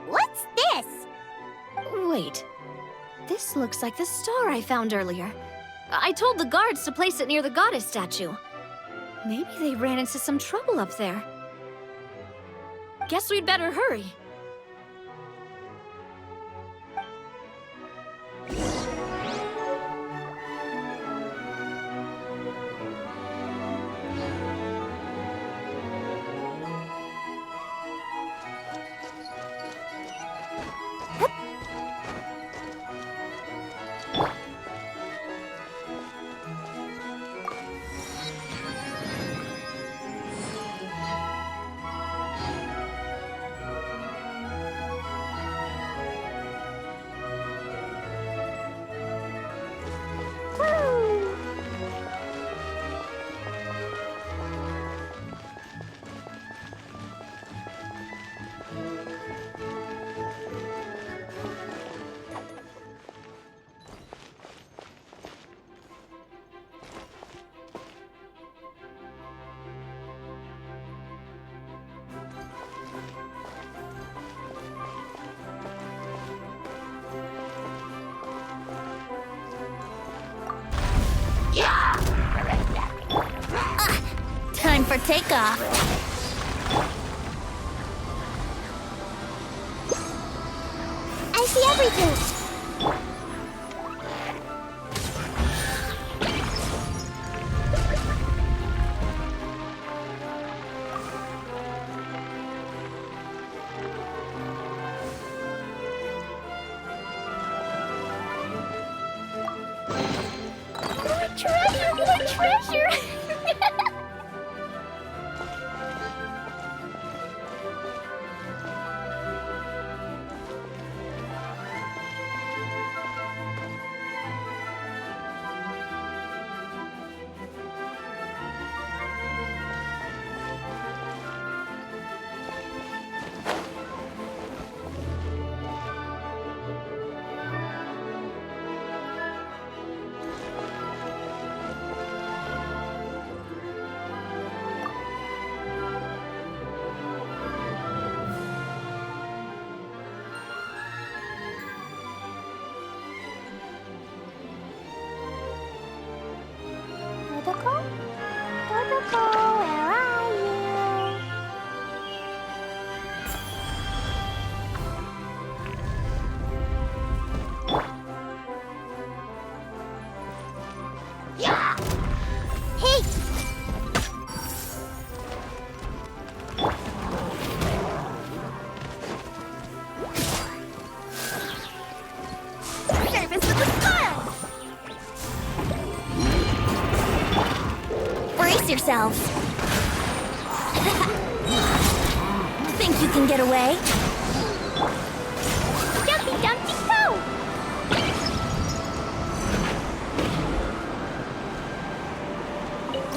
Speaker 1: What's this?
Speaker 9: Wait. This looks like the star I found earlier. I told the guards to place it near the goddess statue. Maybe they ran into some trouble up there. Guess we'd better hurry.
Speaker 1: Time for takeoff. I see everything. More treasure! More treasure! Protocol, where are you? Yeah! Hey! Service with the smile! Brace yourselves. Think you can get away? Jumpy, jumpy, go!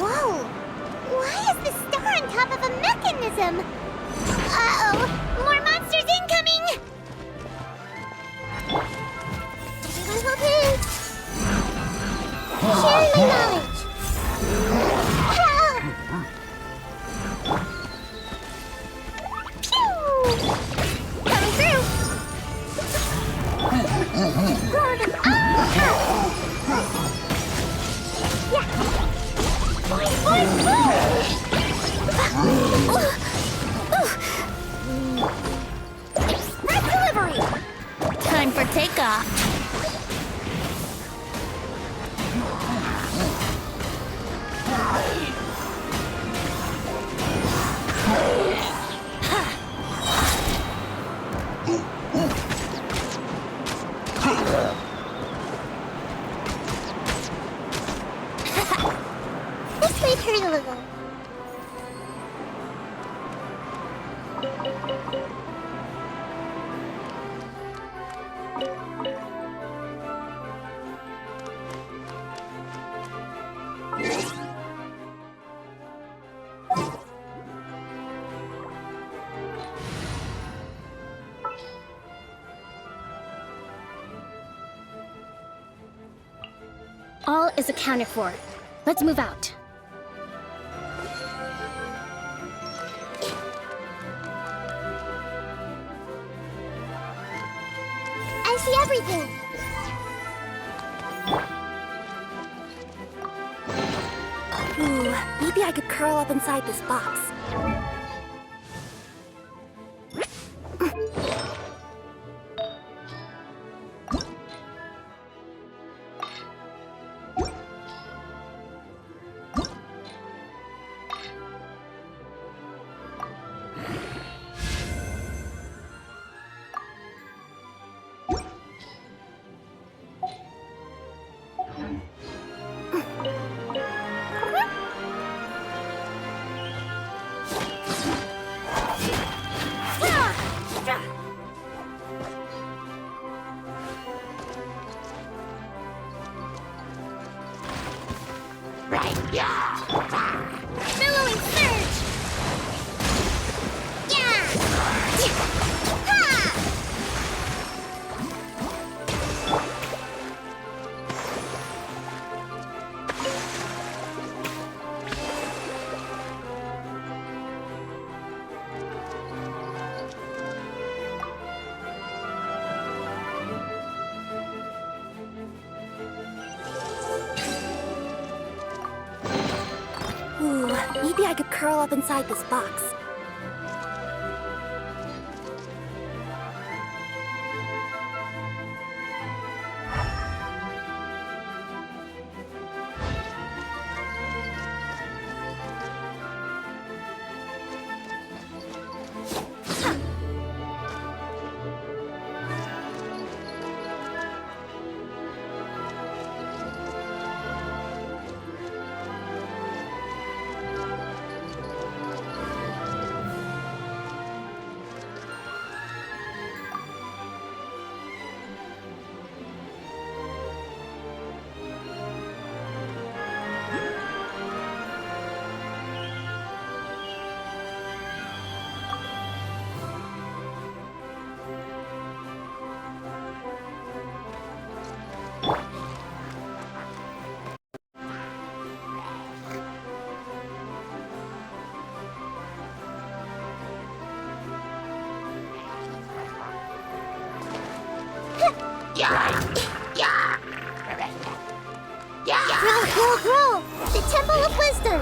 Speaker 1: Whoa! Why is the star on top of a mechanism? Uh-oh! More monsters incoming! Share my knowledge! Coming through! Yeah! Boing, boing, boing! Express delivery! Time for takeoff! This way, turn a little. All is accounted for. Let's move out. see everything.
Speaker 6: Ooh, maybe I could curl up inside this box.
Speaker 1: Billowing surge! Yeah! Ha!
Speaker 6: Ooh, maybe I could curl up inside this box.
Speaker 1: Grow! The Temple of Wisdom!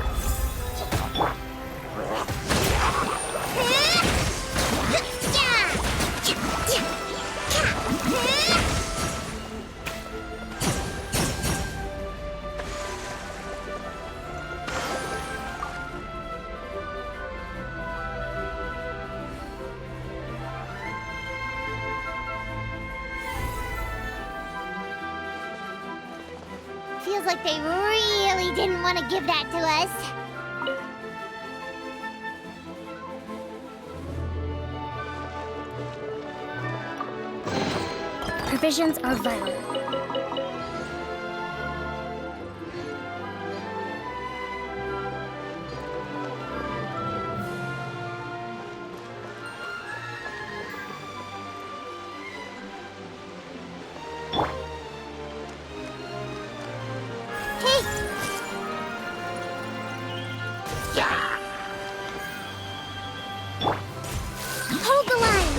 Speaker 1: Feels like they really didn't want to give that to us.
Speaker 4: Provisions are vital.
Speaker 1: Hold the line!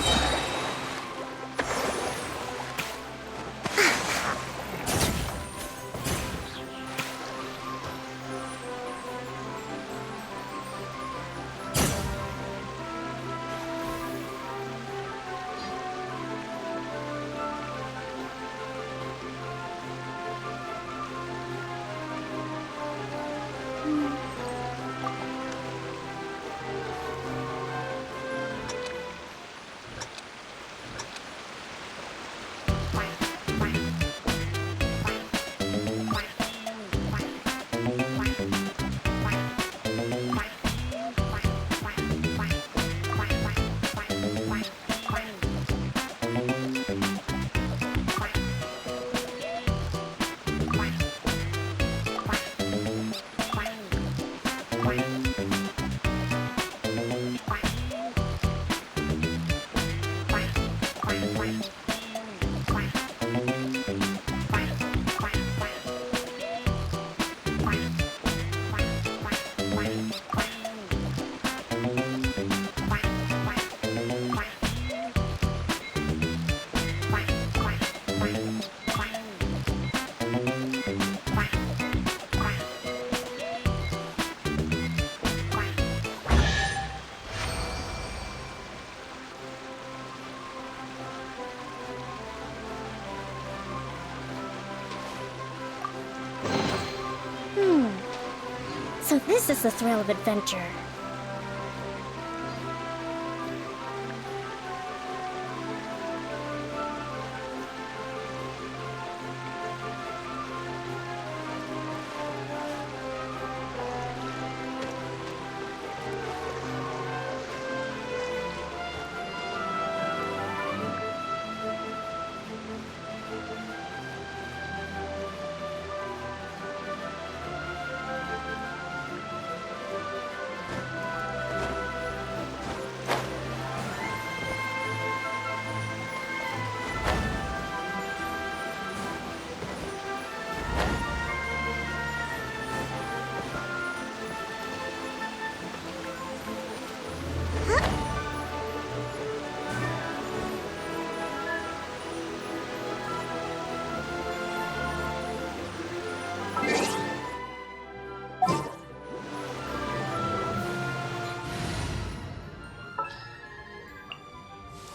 Speaker 6: So this is the thrill of adventure.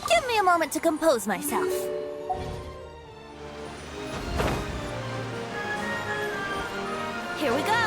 Speaker 1: Give me a moment to compose myself. Here we go.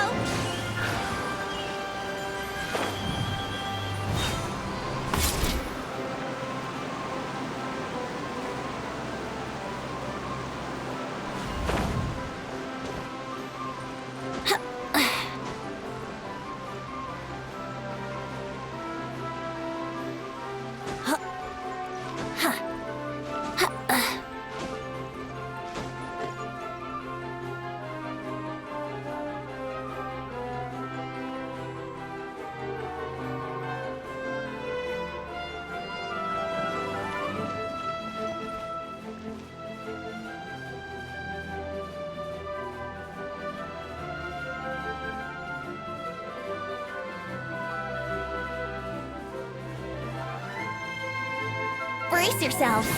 Speaker 1: Brace yourselves.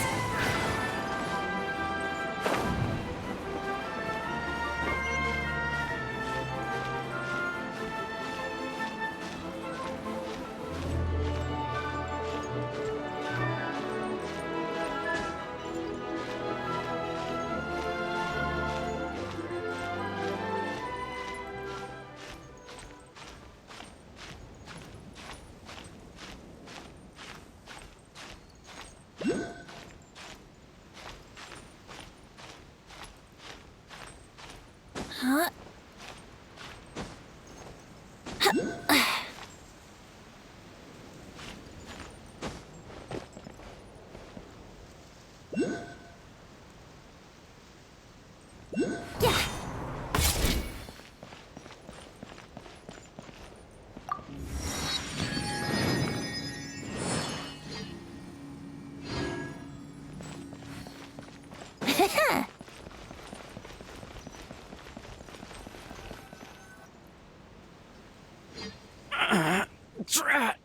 Speaker 10: Drat!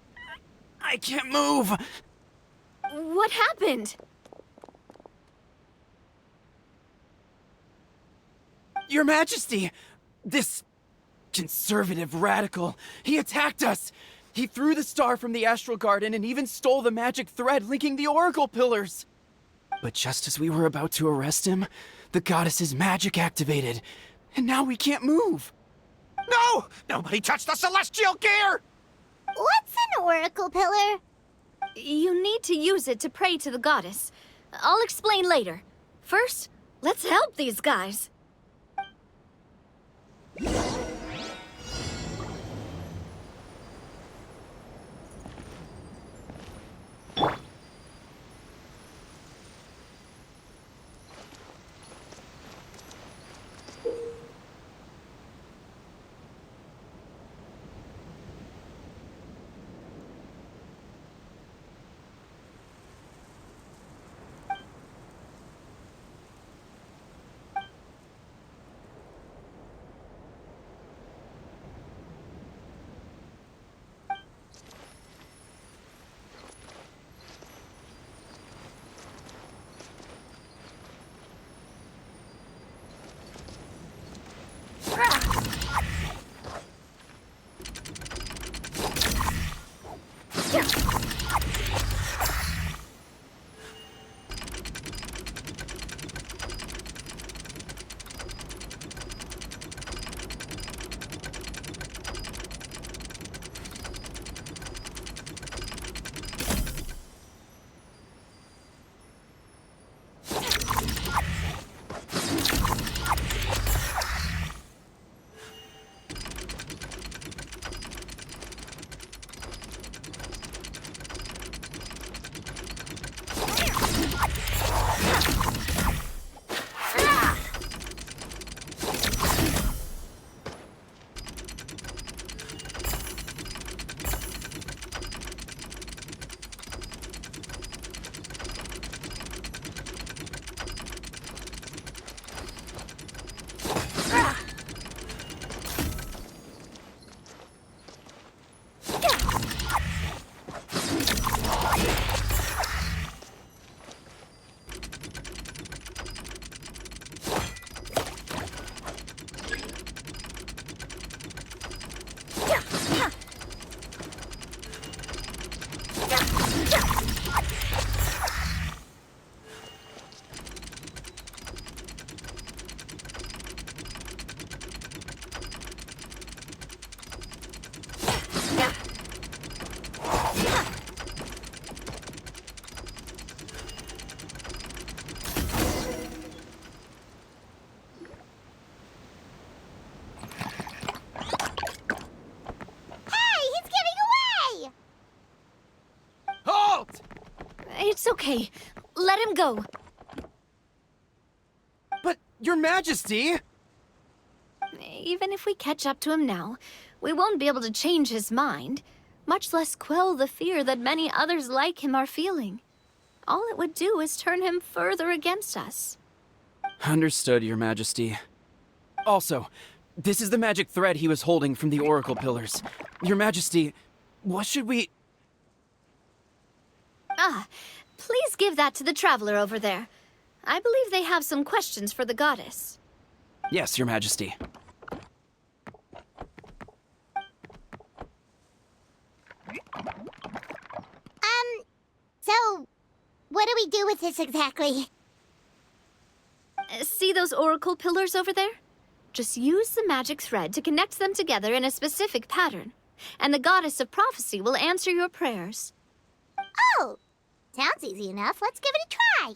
Speaker 10: I can't move!
Speaker 9: What happened?
Speaker 10: Your Majesty! This conservative radical, he attacked us! He threw the star from the Astral Garden and even stole the magic thread linking the Oracle Pillars! But just as we were about to arrest him, the goddess's magic activated, and now we can't move!
Speaker 5: No! Nobody touched the celestial gear!
Speaker 1: What's an oracle pillar?
Speaker 9: You need to use it to pray to the goddess. I'll explain later. First, let's help these guys. It's okay. Let him go.
Speaker 10: But, Your Majesty!
Speaker 9: Even if we catch up to him now, we won't be able to change his mind, much less quell the fear that many others like him are feeling. All it would do is turn him further against us.
Speaker 10: Understood, Your Majesty. Also, this is the magic thread he was holding from the Oracle Pillars. Your Majesty, what should we...
Speaker 9: Ah, please give that to the traveler over there. I believe they have some questions for the goddess.
Speaker 10: Yes, Your Majesty.
Speaker 1: So, what do we do with this exactly?
Speaker 9: See those oracle pillars over there? Just use the magic thread to connect them together in a specific pattern, and the goddess of prophecy will answer your prayers.
Speaker 1: Oh, sounds easy enough. Let's give it a try.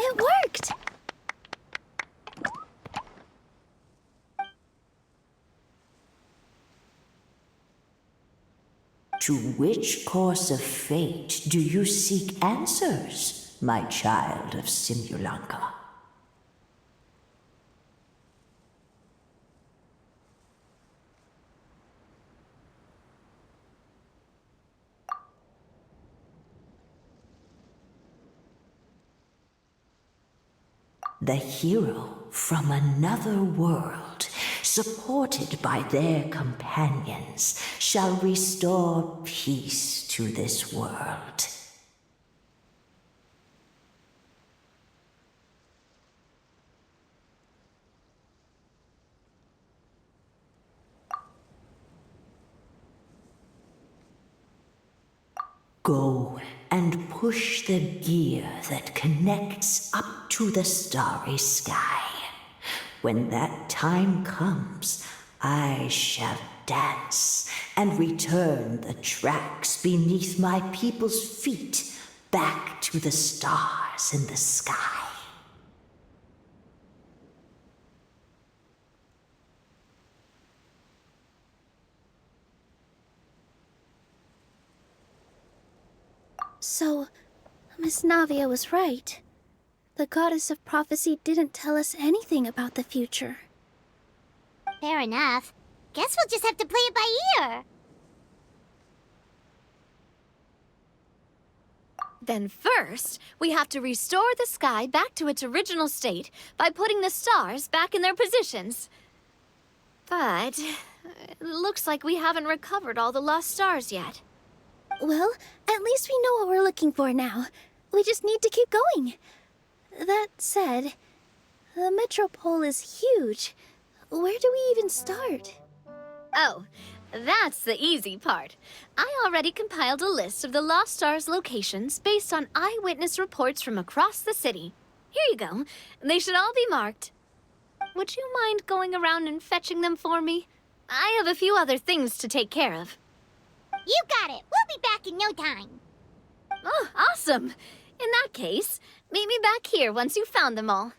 Speaker 4: It worked!
Speaker 11: To which course of fate do you seek answers, my child of Simulanka? The hero from another world, supported by their companions, shall restore peace to this world. Go and push the gear that connects up to the starry sky. When that time comes, I shall dance and return the tracks beneath my people's feet back to the stars in the sky.
Speaker 4: So, Miss Navia was right. The goddess of prophecy didn't tell us anything about the future.
Speaker 1: Fair enough. Guess we'll just have to play it by ear.
Speaker 9: Then first, we have to restore the sky back to its original state by putting the stars back in their positions. But it looks like we haven't recovered all the lost stars yet.
Speaker 4: Well, at least we know what we're looking for now. We just need to keep going. That said, the metropole is huge. Where do we even start?
Speaker 9: Oh, that's the easy part. I already compiled a list of the Lost Stars locations based on eyewitness reports from across the city. Here you go. They should all be marked. Would you mind going around and fetching them for me? I have a few other things to take care of.
Speaker 1: You got it. We'll be back in no time.
Speaker 9: Oh, awesome. In that case, meet me back here once you've found them all.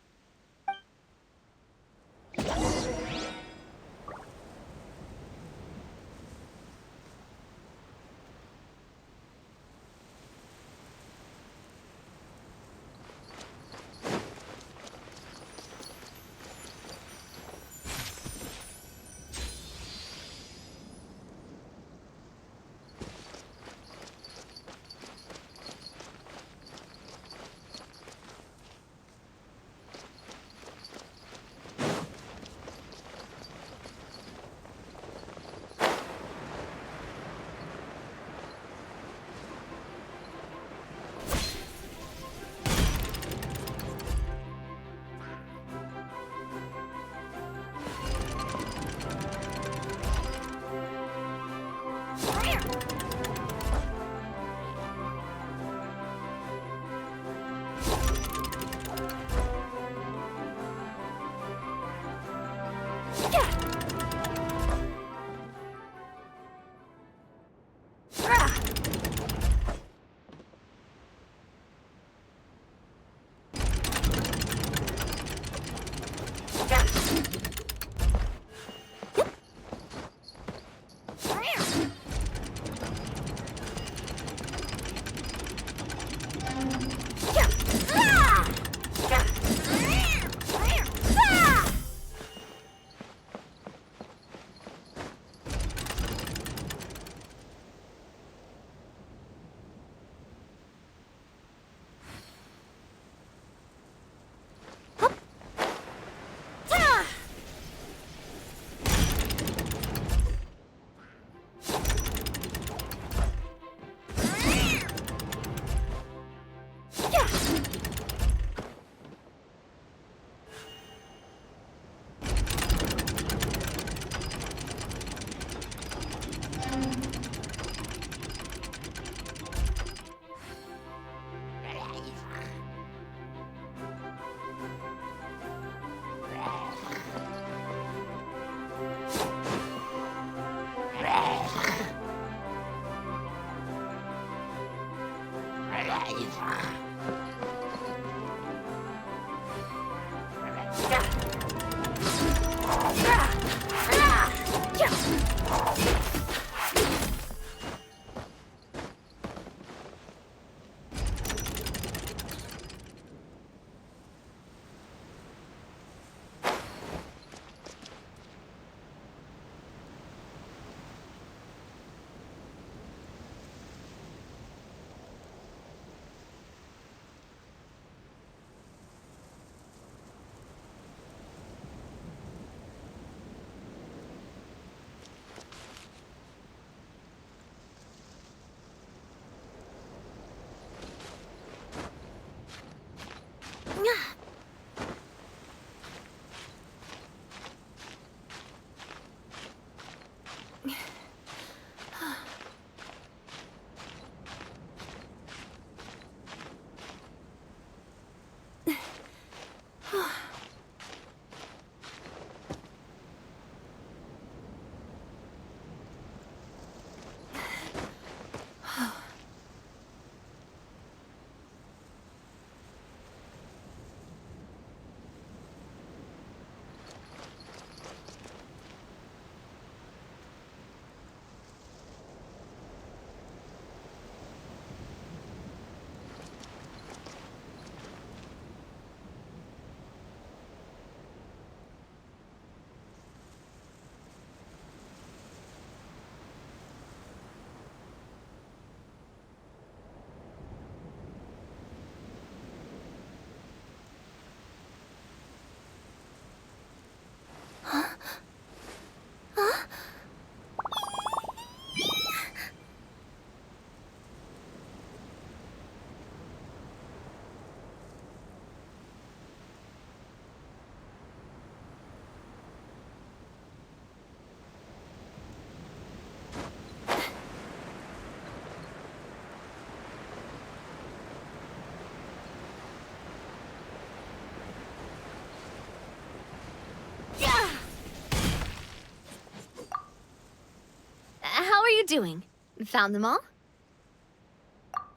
Speaker 9: you doing? Found them all?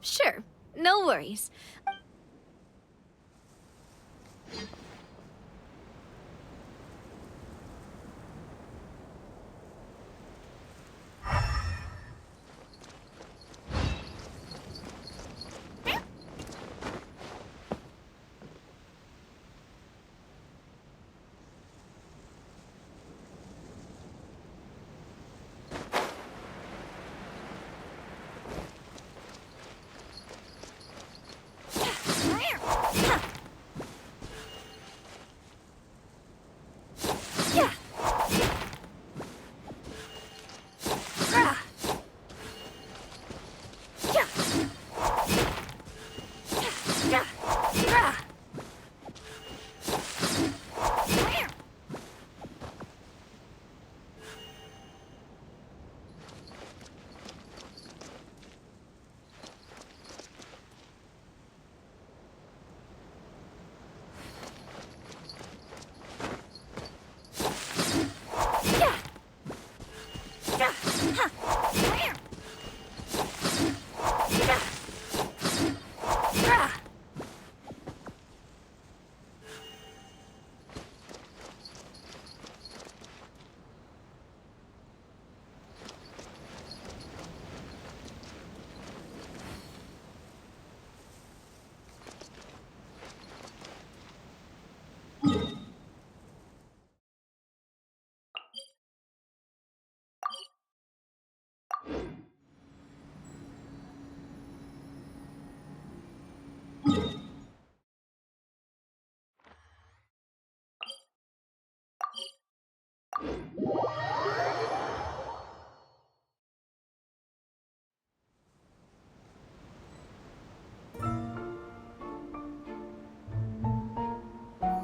Speaker 9: Sure, no worries.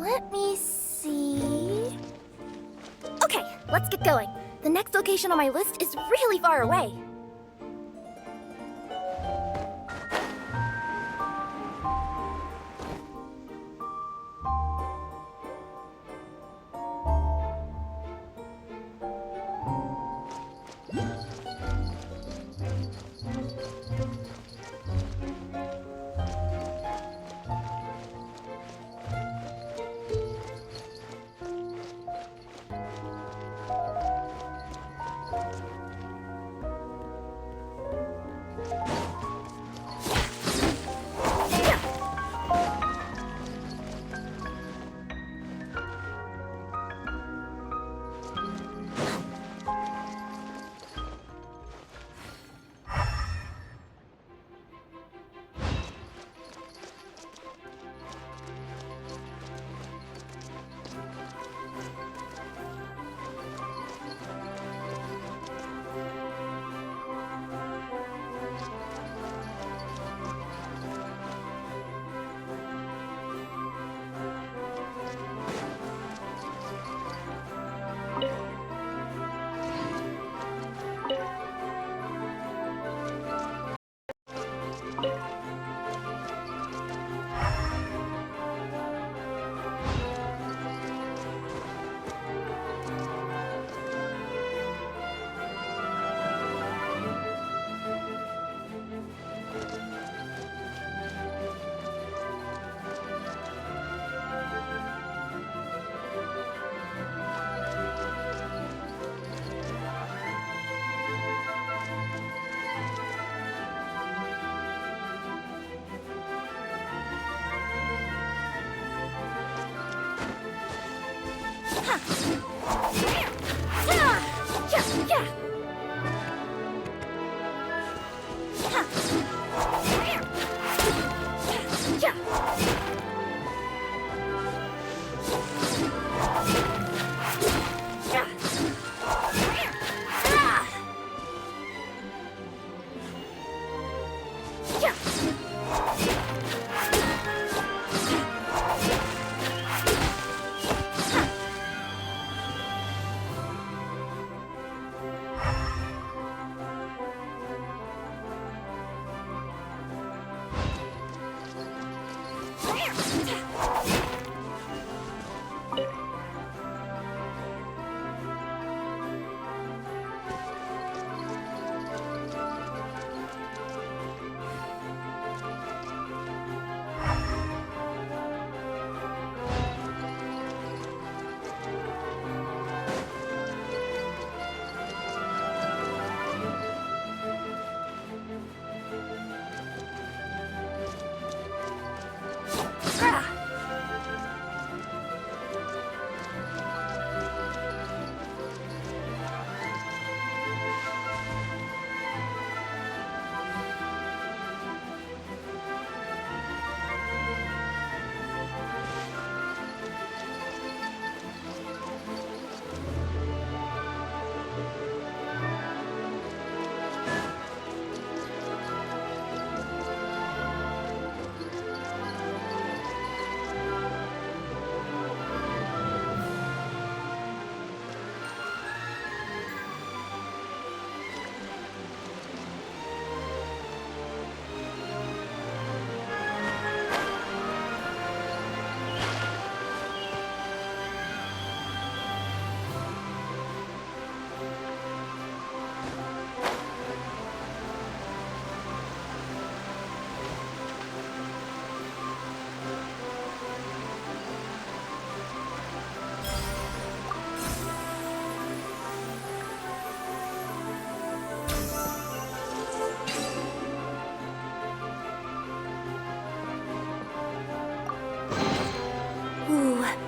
Speaker 6: Let me see... Okay, let's get going. The next location on my list is really far away.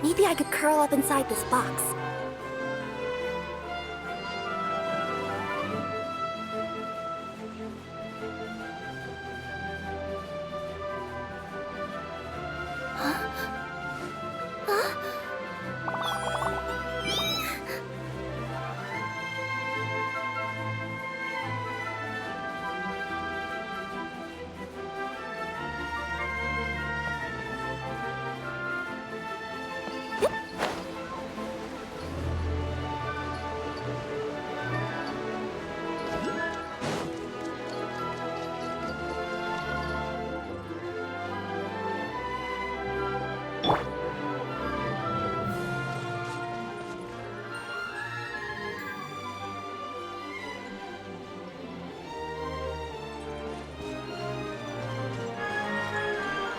Speaker 6: Maybe I could curl up inside this box.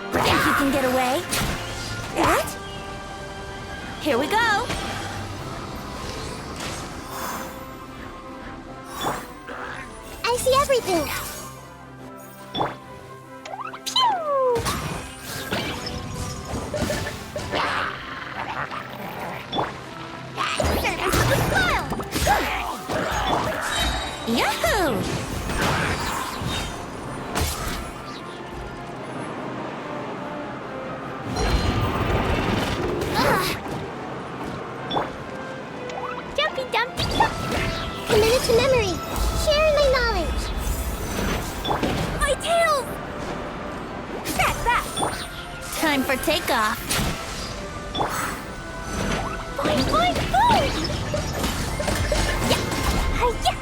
Speaker 1: Think you can get away? What? Here we go. I see everything. Pew! Service with a smile. Yahoo! Dumpy dumpy dump. Committed to memory. Sharing my knowledge. My tail! That! Time for takeoff. Boing, boing, boing! Yeah! Hi-ya!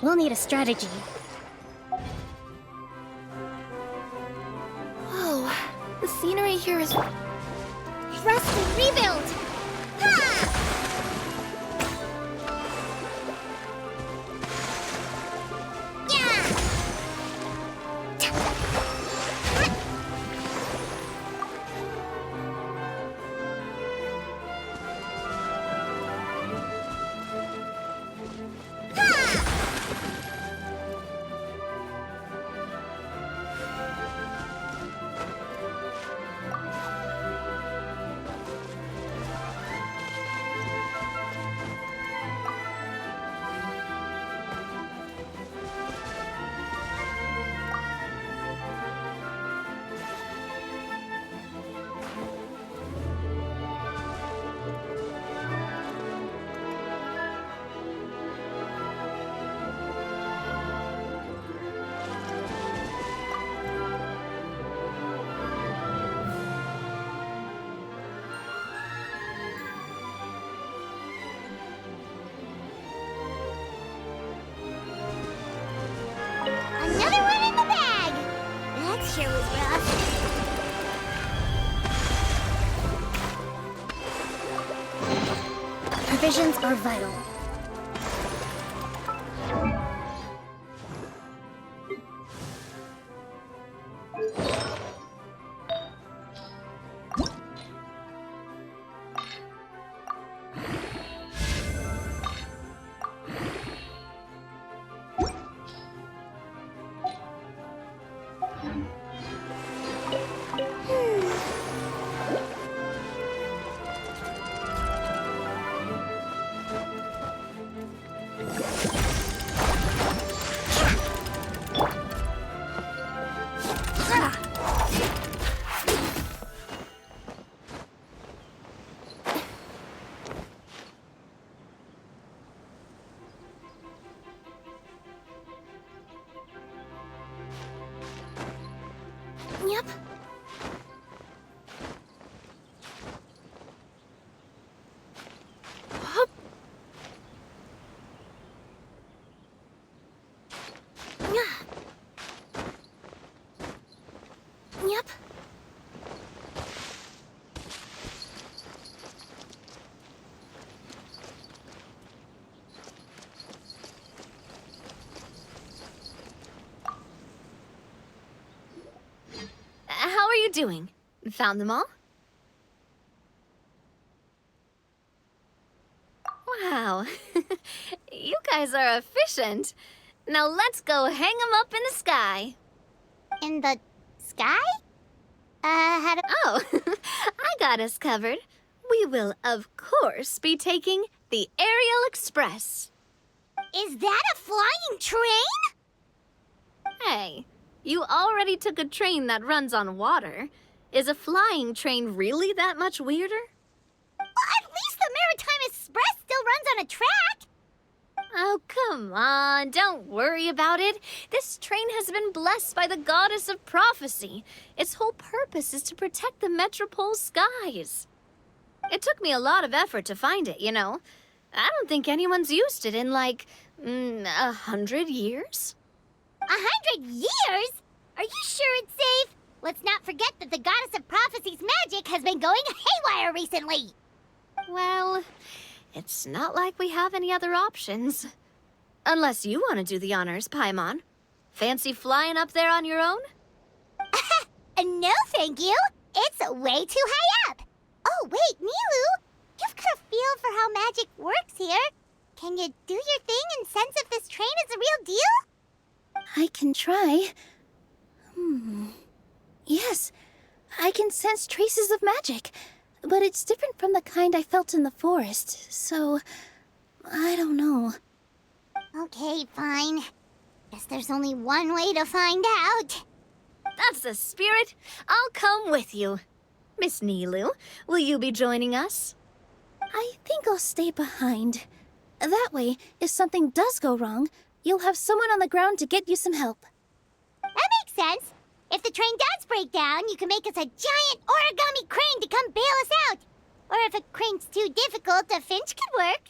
Speaker 1: We'll need a strategy.
Speaker 6: Whoa, the scenery here is...
Speaker 1: Rest and rebuild! Ha! Yeah! Another one in the bag! That sure was rough. Provisions are vital.
Speaker 6: Yep.
Speaker 9: you doing? Found them all? Wow. You guys are efficient. Now let's go hang them up in the sky.
Speaker 1: In the sky? How do...
Speaker 9: Oh, I got us covered. We will, of course, be taking the Aerial Express.
Speaker 1: Is that a flying train?
Speaker 9: Hey, you already took a train that runs on water. Is a flying train really that much weirder?
Speaker 1: Well, at least the Maritime Express still runs on a track.
Speaker 9: Oh, come on, don't worry about it. This train has been blessed by the goddess of prophecy. Its whole purpose is to protect the Metropole skies. It took me a lot of effort to find it, you know. I don't think anyone's used it in, like, 100 years?
Speaker 1: 100 years? Are you sure it's safe? Let's not forget that the goddess of prophecy's magic has been going haywire recently.
Speaker 9: Well, it's not like we have any other options. Unless you want to do the honors, Paimon. Fancy flying up there on your own?
Speaker 1: No, thank you. It's way too high up. Oh, wait, Nilu. You've got a feel for how magic works here. Can you do your thing and sense if this train is the real deal?
Speaker 4: I can try. Yes, I can sense traces of magic, but it's different from the kind I felt in the forest, so I don't know.
Speaker 1: Okay, fine. Guess there's only one way to find out.
Speaker 9: That's the spirit. I'll come with you. Miss Nilu, will you be joining us?
Speaker 4: I think I'll stay behind. That way, if something does go wrong, you'll have someone on the ground to get you some help.
Speaker 1: That makes sense. If the train does break down, you can make us a giant origami crane to come bail us out. Or if a crane's too difficult, a finch could work.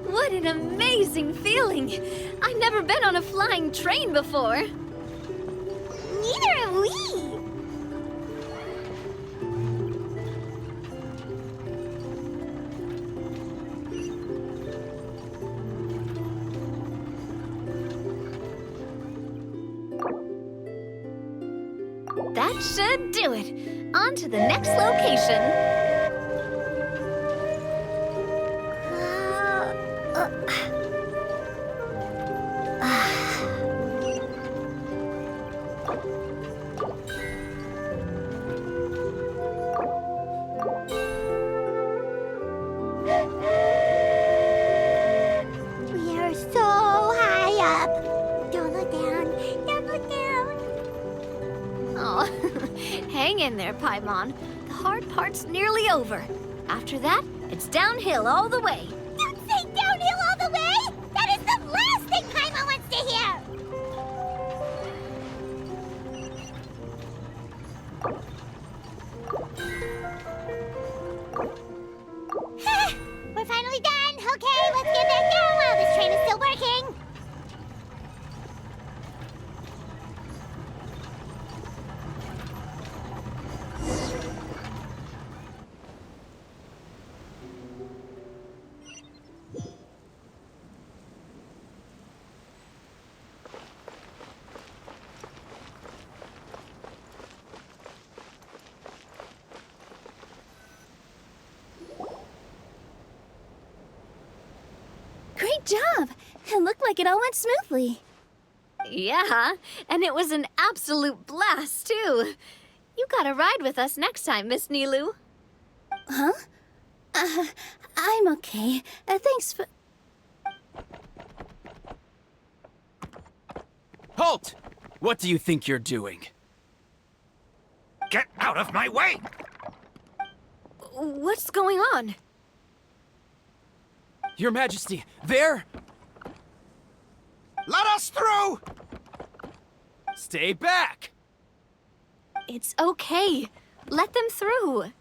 Speaker 9: What an amazing feeling! I've never been on a flying train before.
Speaker 1: Neither have we.
Speaker 9: That should do it. On to the next location.
Speaker 1: We are so high up. Don't look down. Don't look down.
Speaker 9: Oh, hang in there, Paimon. The hard part's nearly over. After that, it's downhill all the way.
Speaker 1: Don't say downhill all the way! That is the last thing Paimon wants to hear! We're finally done! Okay, let's get back down while this train is still working!
Speaker 4: Great job! It looked like it all went smoothly.
Speaker 9: Yeah, and it was an absolute blast, too. You gotta ride with us next time, Miss Nilu.
Speaker 4: Huh? I'm okay. Thanks for...
Speaker 10: Halt! What do you think you're doing?
Speaker 5: Get out of my way!
Speaker 9: What's going on?
Speaker 10: Your Majesty, there!
Speaker 5: Let us through!
Speaker 10: Stay back!
Speaker 9: It's okay. Let them through.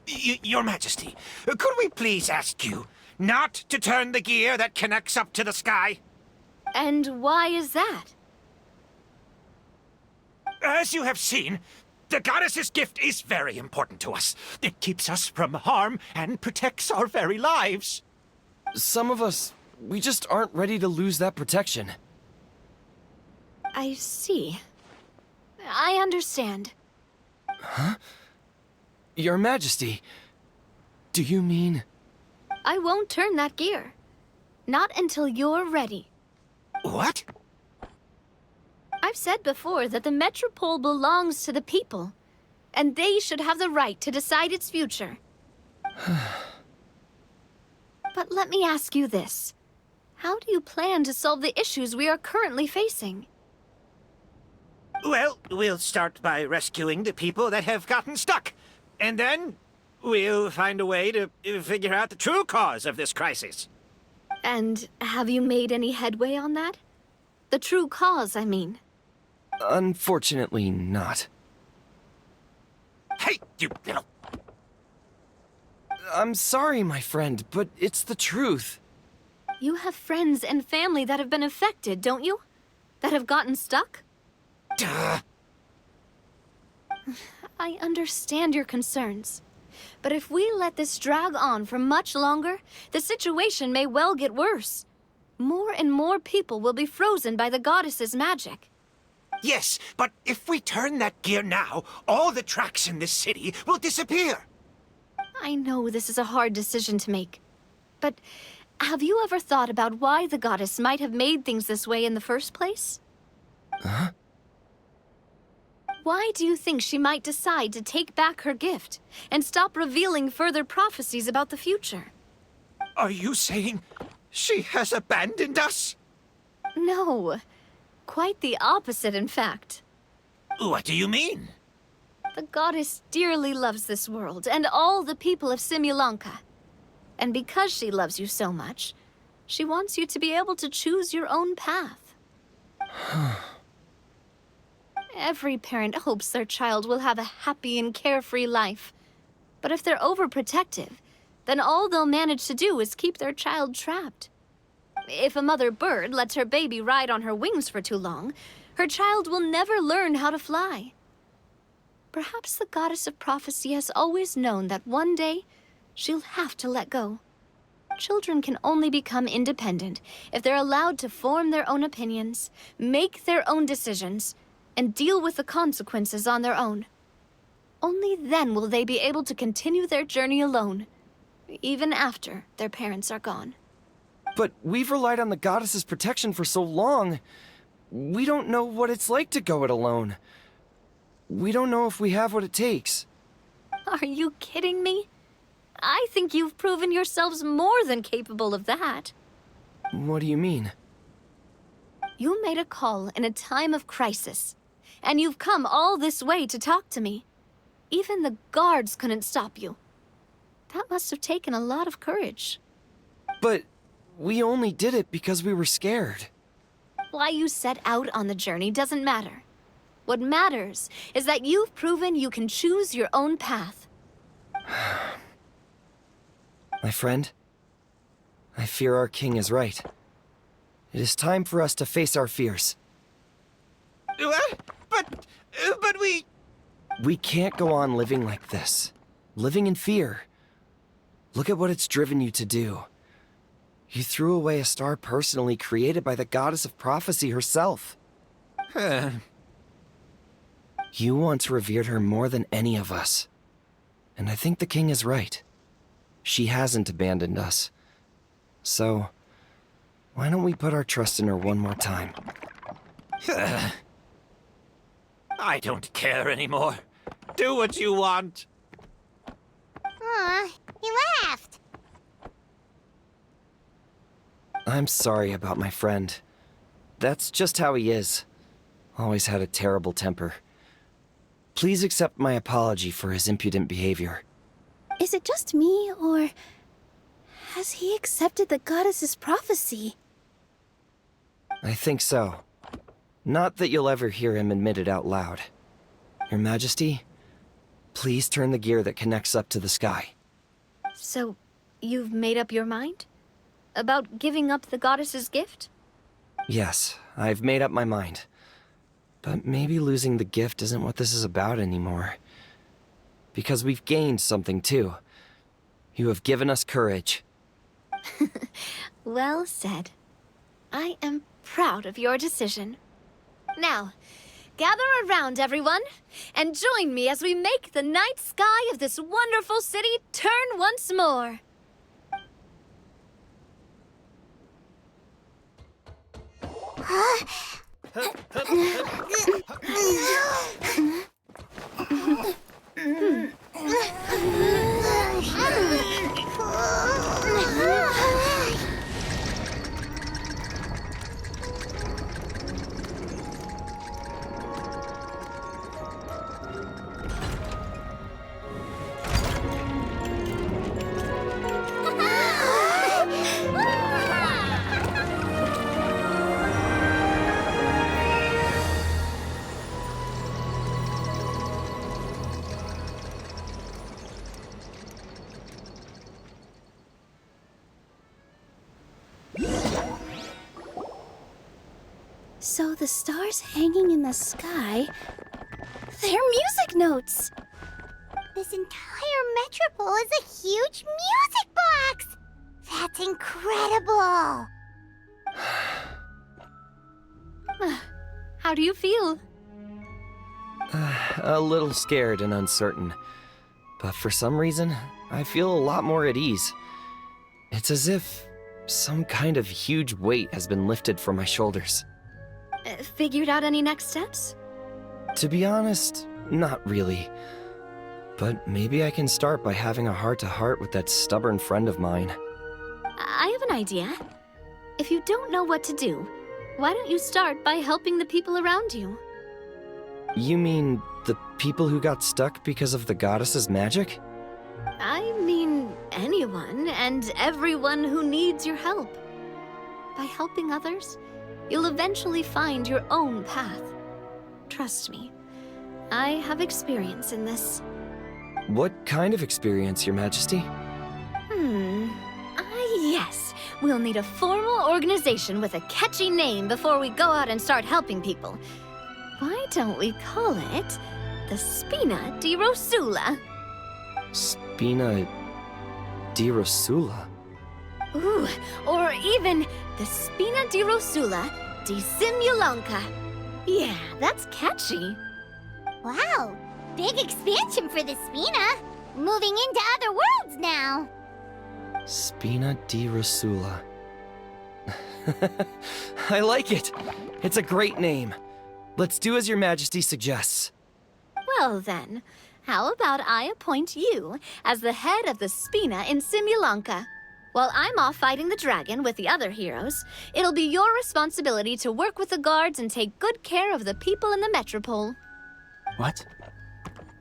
Speaker 5: Your Majesty, could we please ask you not to turn the gear that connects up to the sky?
Speaker 9: And why is that?
Speaker 5: As you have seen, the goddess's gift is very important to us. It keeps us from harm and protects our very lives.
Speaker 10: Some of us, we just aren't ready to lose that protection.
Speaker 9: I see. I understand.
Speaker 10: Huh? Your Majesty, do you mean...
Speaker 9: I won't turn that gear. Not until you're ready.
Speaker 5: What?
Speaker 9: I've said before that the Metropole belongs to the people, and they should have the right to decide its future. But let me ask you this. How do you plan to solve the issues we are currently facing?
Speaker 5: Well, we'll start by rescuing the people that have gotten stuck. And then we'll find a way to figure out the true cause of this crisis.
Speaker 9: And have you made any headway on that? The true cause, I mean.
Speaker 10: Unfortunately not.
Speaker 5: Hey, you little...
Speaker 10: I'm sorry, my friend, but it's the truth.
Speaker 9: You have friends and family that have been affected, don't you? That have gotten stuck?
Speaker 5: Duh.
Speaker 9: I understand your concerns. But if we let this drag on for much longer, the situation may well get worse. More and more people will be frozen by the goddess's magic.
Speaker 5: Yes, but if we turn that gear now, all the tracks in this city will disappear.
Speaker 9: I know this is a hard decision to make. But have you ever thought about why the goddess might have made things this way in the first place?
Speaker 10: Huh?
Speaker 9: Why do you think she might decide to take back her gift and stop revealing further prophecies about the future?
Speaker 5: Are you saying she has abandoned us?
Speaker 9: No. Quite the opposite, in fact.
Speaker 5: What do you mean?
Speaker 9: The goddess dearly loves this world and all the people of Simulanka. And because she loves you so much, she wants you to be able to choose your own path. Every parent hopes their child will have a happy and carefree life. But if they're overprotective, then all they'll manage to do is keep their child trapped. If a mother bird lets her baby ride on her wings for too long, her child will never learn how to fly. Perhaps the goddess of prophecy has always known that one day she'll have to let go. Children can only become independent if they're allowed to form their own opinions, make their own decisions, and deal with the consequences on their own. Only then will they be able to continue their journey alone, even after their parents are gone.
Speaker 10: But we've relied on the goddess's protection for so long. We don't know what it's like to go it alone. We don't know if we have what it takes.
Speaker 9: Are you kidding me? I think you've proven yourselves more than capable of that.
Speaker 10: What do you mean?
Speaker 9: You made a call in a time of crisis, and you've come all this way to talk to me. Even the guards couldn't stop you. That must have taken a lot of courage.
Speaker 10: But we only did it because we were scared.
Speaker 9: Why you set out on the journey doesn't matter. What matters is that you've proven you can choose your own path.
Speaker 10: My friend, I fear our king is right. It is time for us to face our fears.
Speaker 5: What? But we...
Speaker 10: We can't go on living like this. Living in fear. Look at what it's driven you to do. You threw away a star personally created by the goddess of prophecy herself. You once revered her more than any of us. And I think the king is right. She hasn't abandoned us.
Speaker 12: So, why don't we put our trust in her one more time?
Speaker 13: I don't care anymore. Do what you want.
Speaker 1: Aw, he laughed.
Speaker 12: I'm sorry about my friend. That's just how he is. Always had a terrible temper. Please accept my apology for his impudent behavior.
Speaker 4: Is it just me, or has he accepted the goddess's prophecy?
Speaker 12: I think so. Not that you'll ever hear him admit it out loud. Your Majesty, please turn the gear that connects up to the sky.
Speaker 9: So, you've made up your mind? About giving up the goddess's gift?
Speaker 12: Yes, I've made up my mind. But maybe losing the gift isn't what this is about anymore. Because we've gained something too. You have given us courage.
Speaker 9: Well said. I am proud of your decision. Now, gather around, everyone, and join me as we make the night sky of this wonderful city turn once more.
Speaker 4: So the stars hanging in the sky, they're music notes!
Speaker 1: This entire metropole is a huge music box! That's incredible!
Speaker 9: How do you feel?
Speaker 12: A little scared and uncertain. But for some reason, I feel a lot more at ease. It's as if some kind of huge weight has been lifted from my shoulders.
Speaker 9: Figured out any next steps?
Speaker 12: To be honest, not really. But maybe I can start by having a heart-to-heart with that stubborn friend of mine.
Speaker 9: I have an idea. If you don't know what to do, why don't you start by helping the people around you?
Speaker 12: You mean the people who got stuck because of the goddess's magic?
Speaker 9: I mean anyone and everyone who needs your help. By helping others, you'll eventually find your own path. Trust me, I have experience in this.
Speaker 12: What kind of experience, Your Majesty?
Speaker 9: Yes. We'll need a formal organization with a catchy name before we go out and start helping people. Why don't we call it the Spina di Rosula?
Speaker 12: Spina di Rosula?
Speaker 9: Ooh, or even the Spina di Rosula di Similanka. Yeah, that's catchy.
Speaker 1: Wow, big expansion for the Spina. Moving into other worlds now.
Speaker 12: Spina di Rosula. I like it. It's a great name. Let's do as Your Majesty suggests.
Speaker 9: Well then, how about I appoint you as the head of the Spina in Similanka? While I'm off fighting the dragon with the other heroes, it'll be your responsibility to work with the guards and take good care of the people in the metropole.
Speaker 10: What?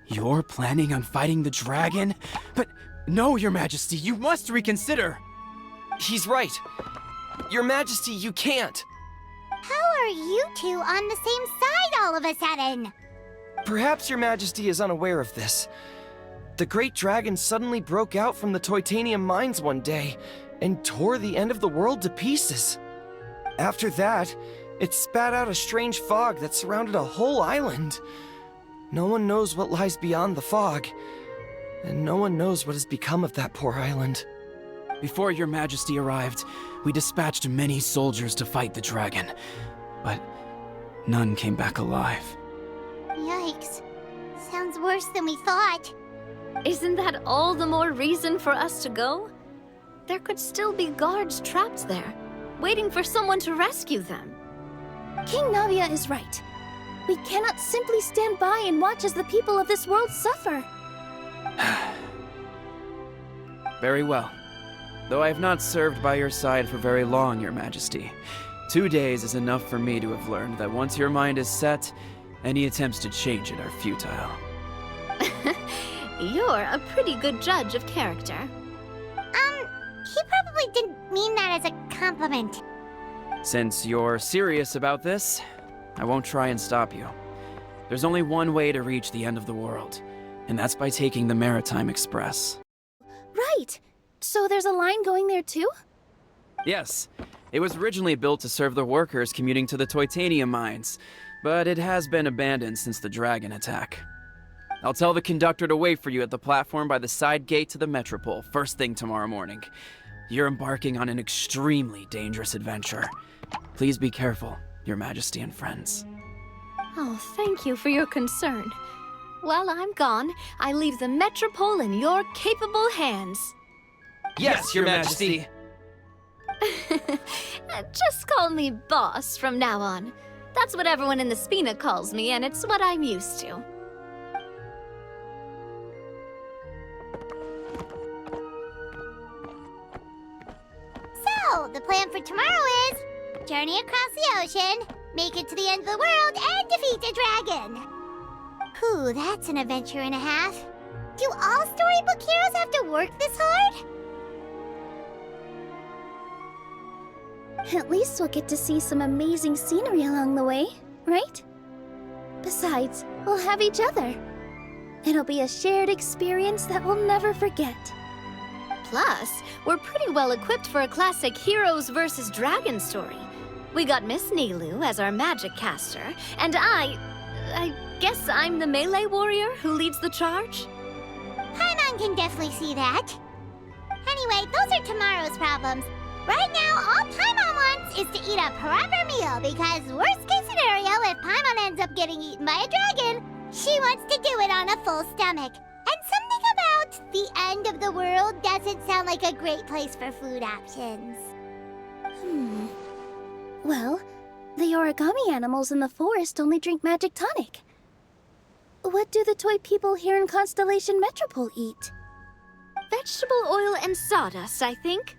Speaker 10: You're planning on fighting the dragon? But no, Your Majesty, you must reconsider!
Speaker 12: He's right. Your Majesty, you can't.
Speaker 1: How are you two on the same side all of a sudden?
Speaker 12: Perhaps Your Majesty is unaware of this. The great dragon suddenly broke out from the Titanium mines one day and tore the end of the world to pieces. After that, it spat out a strange fog that surrounded a whole island. No one knows what lies beyond the fog, and no one knows what has become of that poor island.
Speaker 10: Before Your Majesty arrived, we dispatched many soldiers to fight the dragon, but none came back alive.
Speaker 1: Yikes. Sounds worse than we thought.
Speaker 9: Isn't that all the more reason for us to go? there could still be guards trapped there, waiting for someone to rescue them.
Speaker 4: King Navia is right. We cannot simply stand by and watch as the people of this world suffer.
Speaker 10: Very well. Though I have not served by your side for very long, Your Majesty. 2 days is enough for me to have learned that once your mind is set, any attempts to change it are futile.
Speaker 9: You're a pretty good judge of character.
Speaker 1: He probably didn't mean that as a compliment.
Speaker 10: Since you're serious about this, I won't try and stop you. There's only one way to reach the end of the world, and that's by taking the Maritime Express.
Speaker 4: Right. So there's a line going there too?
Speaker 10: Yes, it was originally built to serve the workers commuting to the Titanium mines, but it has been abandoned since the dragon attack. I'll tell the conductor to wait for you at the platform by the side gate to the Metropole first thing tomorrow morning. You're embarking on an extremely dangerous adventure. Please be careful, Your Majesty and friends.
Speaker 9: Oh, thank you for your concern. While I'm gone, I leave the Metropole in your capable hands.
Speaker 10: Yes, Your Majesty!
Speaker 9: Just call me boss from now on. That's what everyone in the Spina calls me, and it's what I'm used to.
Speaker 1: So, the plan for tomorrow is journey across the ocean, make it to the end of the world, and defeat a dragon. Whew, that's an adventure and a half. Do all storybook heroes have to work this hard?
Speaker 4: At least we'll get to see some amazing scenery along the way, right? Besides, we'll have each other. It'll be a shared experience that we'll never forget.
Speaker 9: Plus, we're pretty well equipped for a classic heroes versus dragon story. We got Miss Nilu as our magic caster, and I guess I'm the melee warrior who leads the charge?
Speaker 1: Paimon can definitely see that. Anyway, those are tomorrow's problems. Right now, all Paimon wants is to eat a proper meal, because worst case scenario, if Paimon ends up getting eaten by a dragon, she wants to do it on a full stomach. And something about the end of the world doesn't sound like a great place for food options.
Speaker 4: Well, the origami animals in the forest only drink magic tonic. What do the toy people here in Constellation Metropole eat?
Speaker 9: Vegetable oil and sawdust, I think.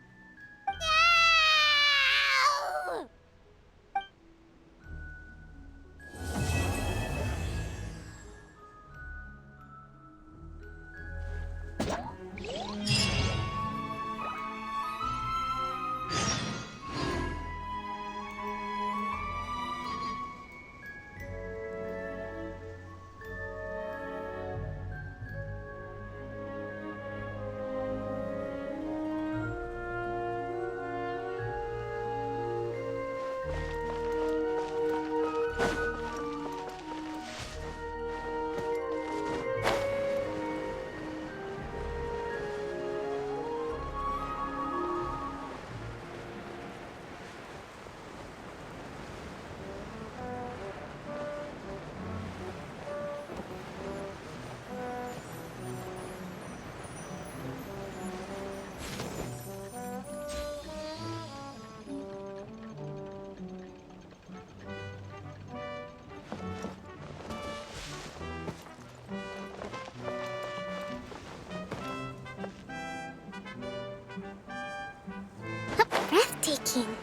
Speaker 1: Breathtaking.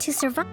Speaker 1: to survive.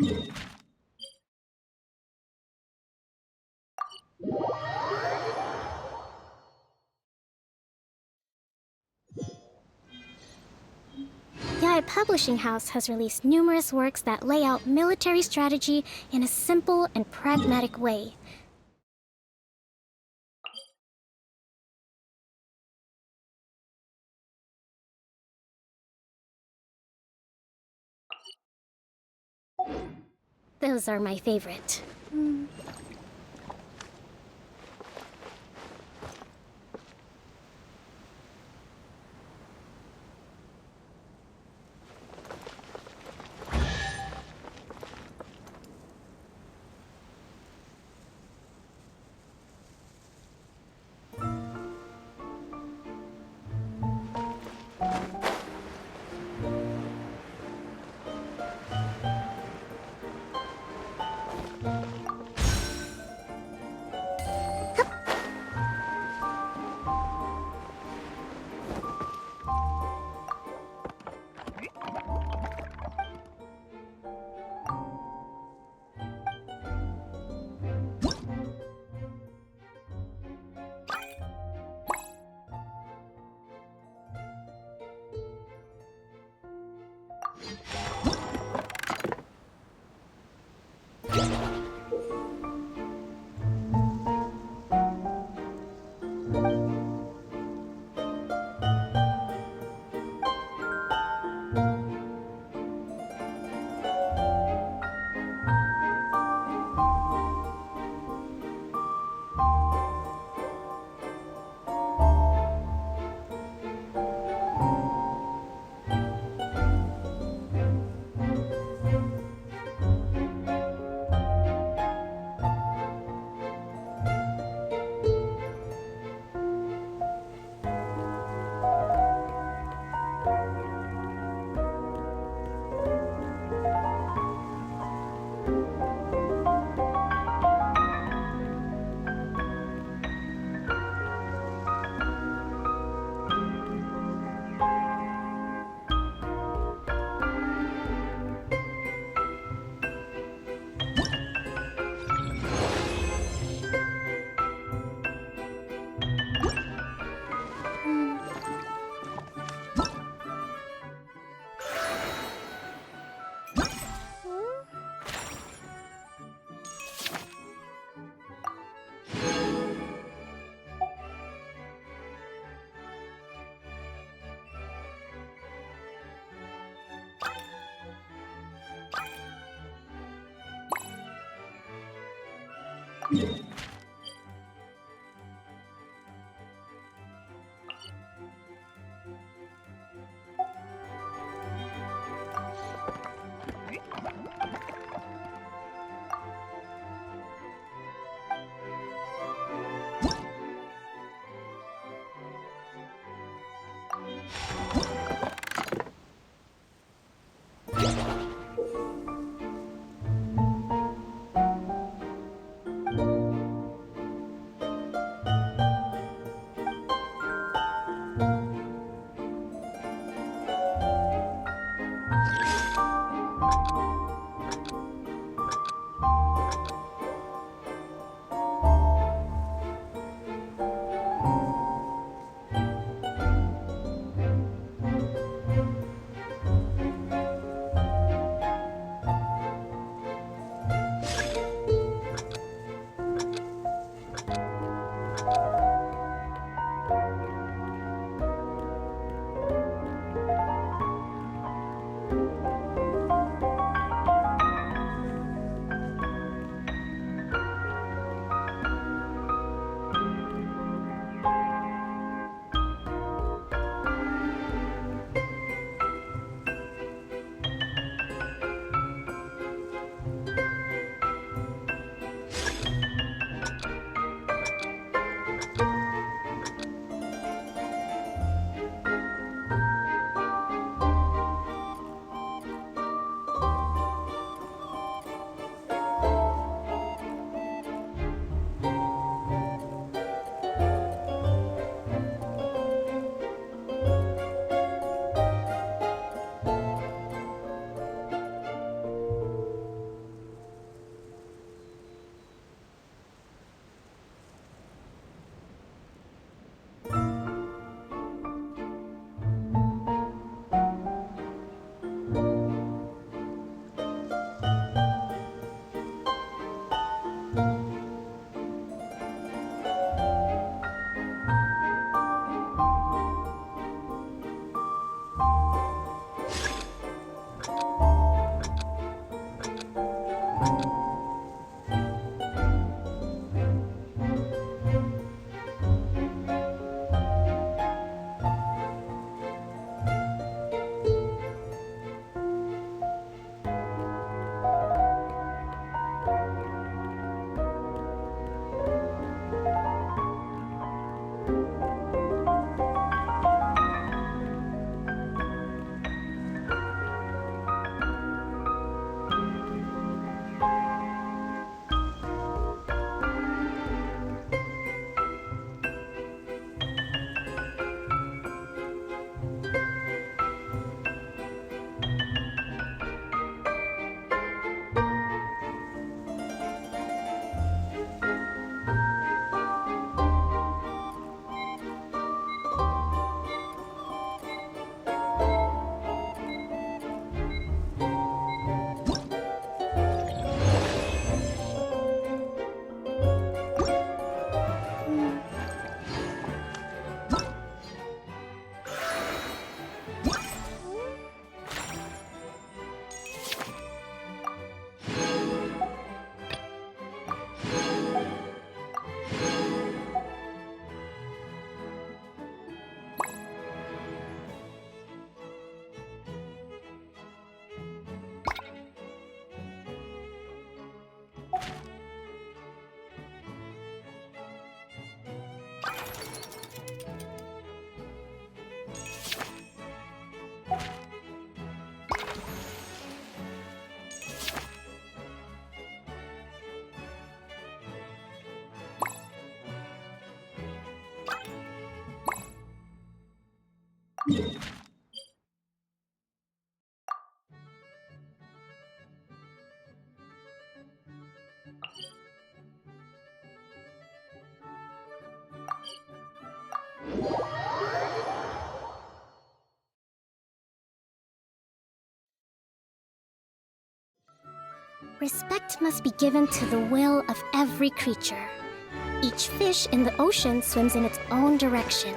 Speaker 14: Yai Publishing House has released numerous works that lay out military strategy in a simple and pragmatic way. Those are my favorite. Respect must be given to the will of every creature. Each fish in the ocean swims in its own direction.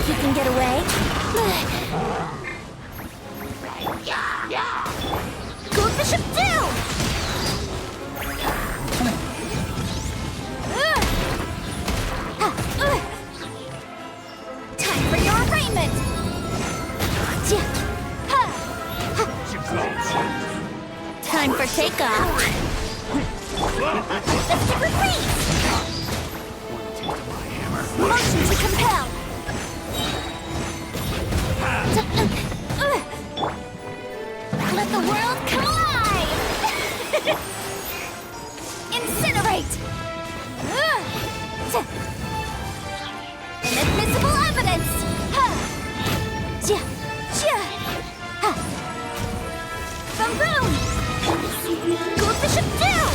Speaker 6: Think you can get away? Go Bishop down! Time for your arraignment! Time for takeoff! Let's take a freeze! Motion to compel! Let the world come alive! Incinerate! Inadmissible evidence! Boom boom! Go Bishop down!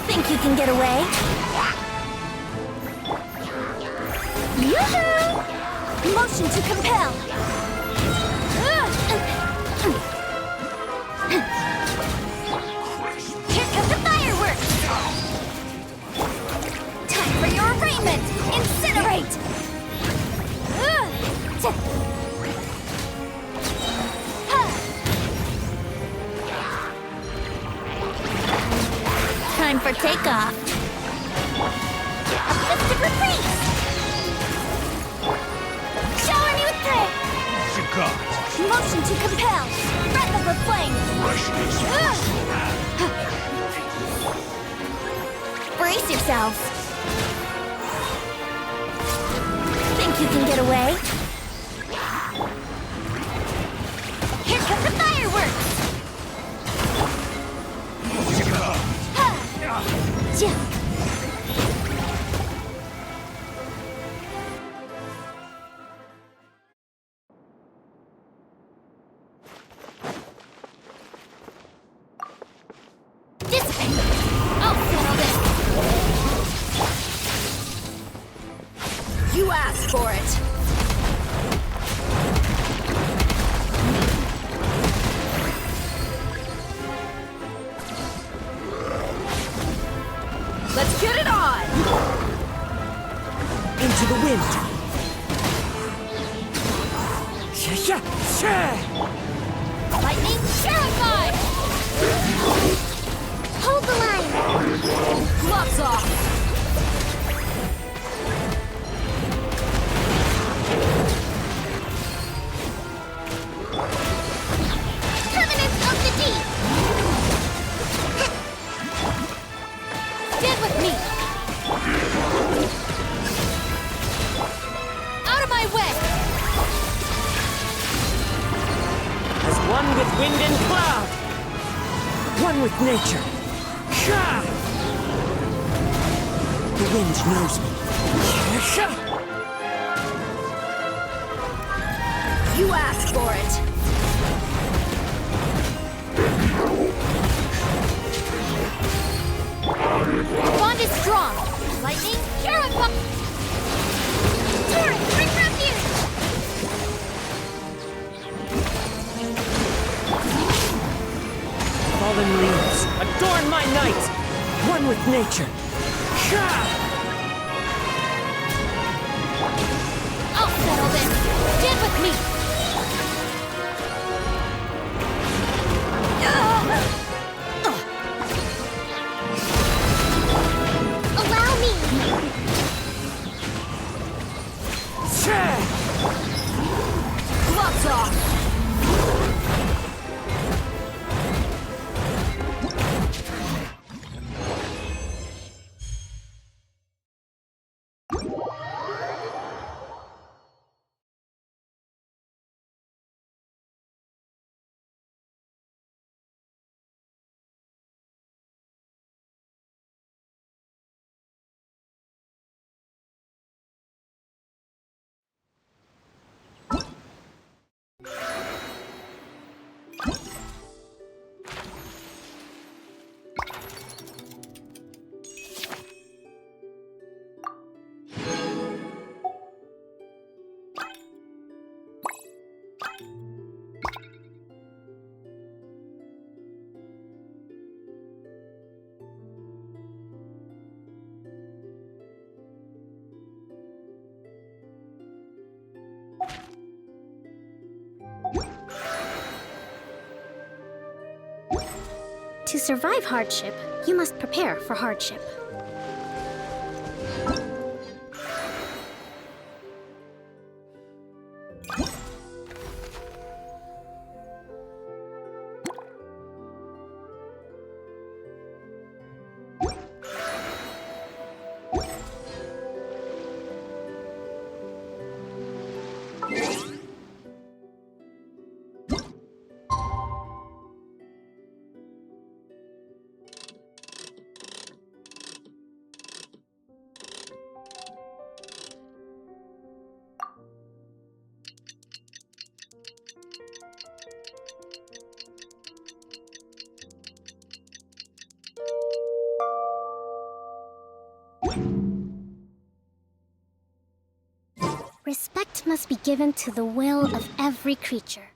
Speaker 6: Think you can get away? Yoo-hoo! Motion to compel! Here come the fireworks! Time for your arraignment! Incinerate! Time for takeoff! A mystic reprise! Shower me with prayer! Motion to compel! Breath of the flame! Brace yourselves! Think you can get away? Here come the fireworks! Dissipate! I'll settle this! You asked for it! Let's get it on!
Speaker 11: Into the wind.
Speaker 6: Lightning terrified!
Speaker 1: Hold the line!
Speaker 6: Gloves off!
Speaker 1: Covenants of the deep!
Speaker 6: Get with me! Out of my way!
Speaker 11: As one with wind and cloud. One with nature. The wind knows me.
Speaker 6: You asked for it! Bond is strong! Lightning terrified! Torrent, bring refuge!
Speaker 11: Fallen leaves, adorn my night. One with nature.
Speaker 6: I'll settle this! Get with me!
Speaker 1: Allow me!
Speaker 6: Gloves off!
Speaker 14: To survive hardship, you must prepare for hardship. Respect must be given to the will of every creature.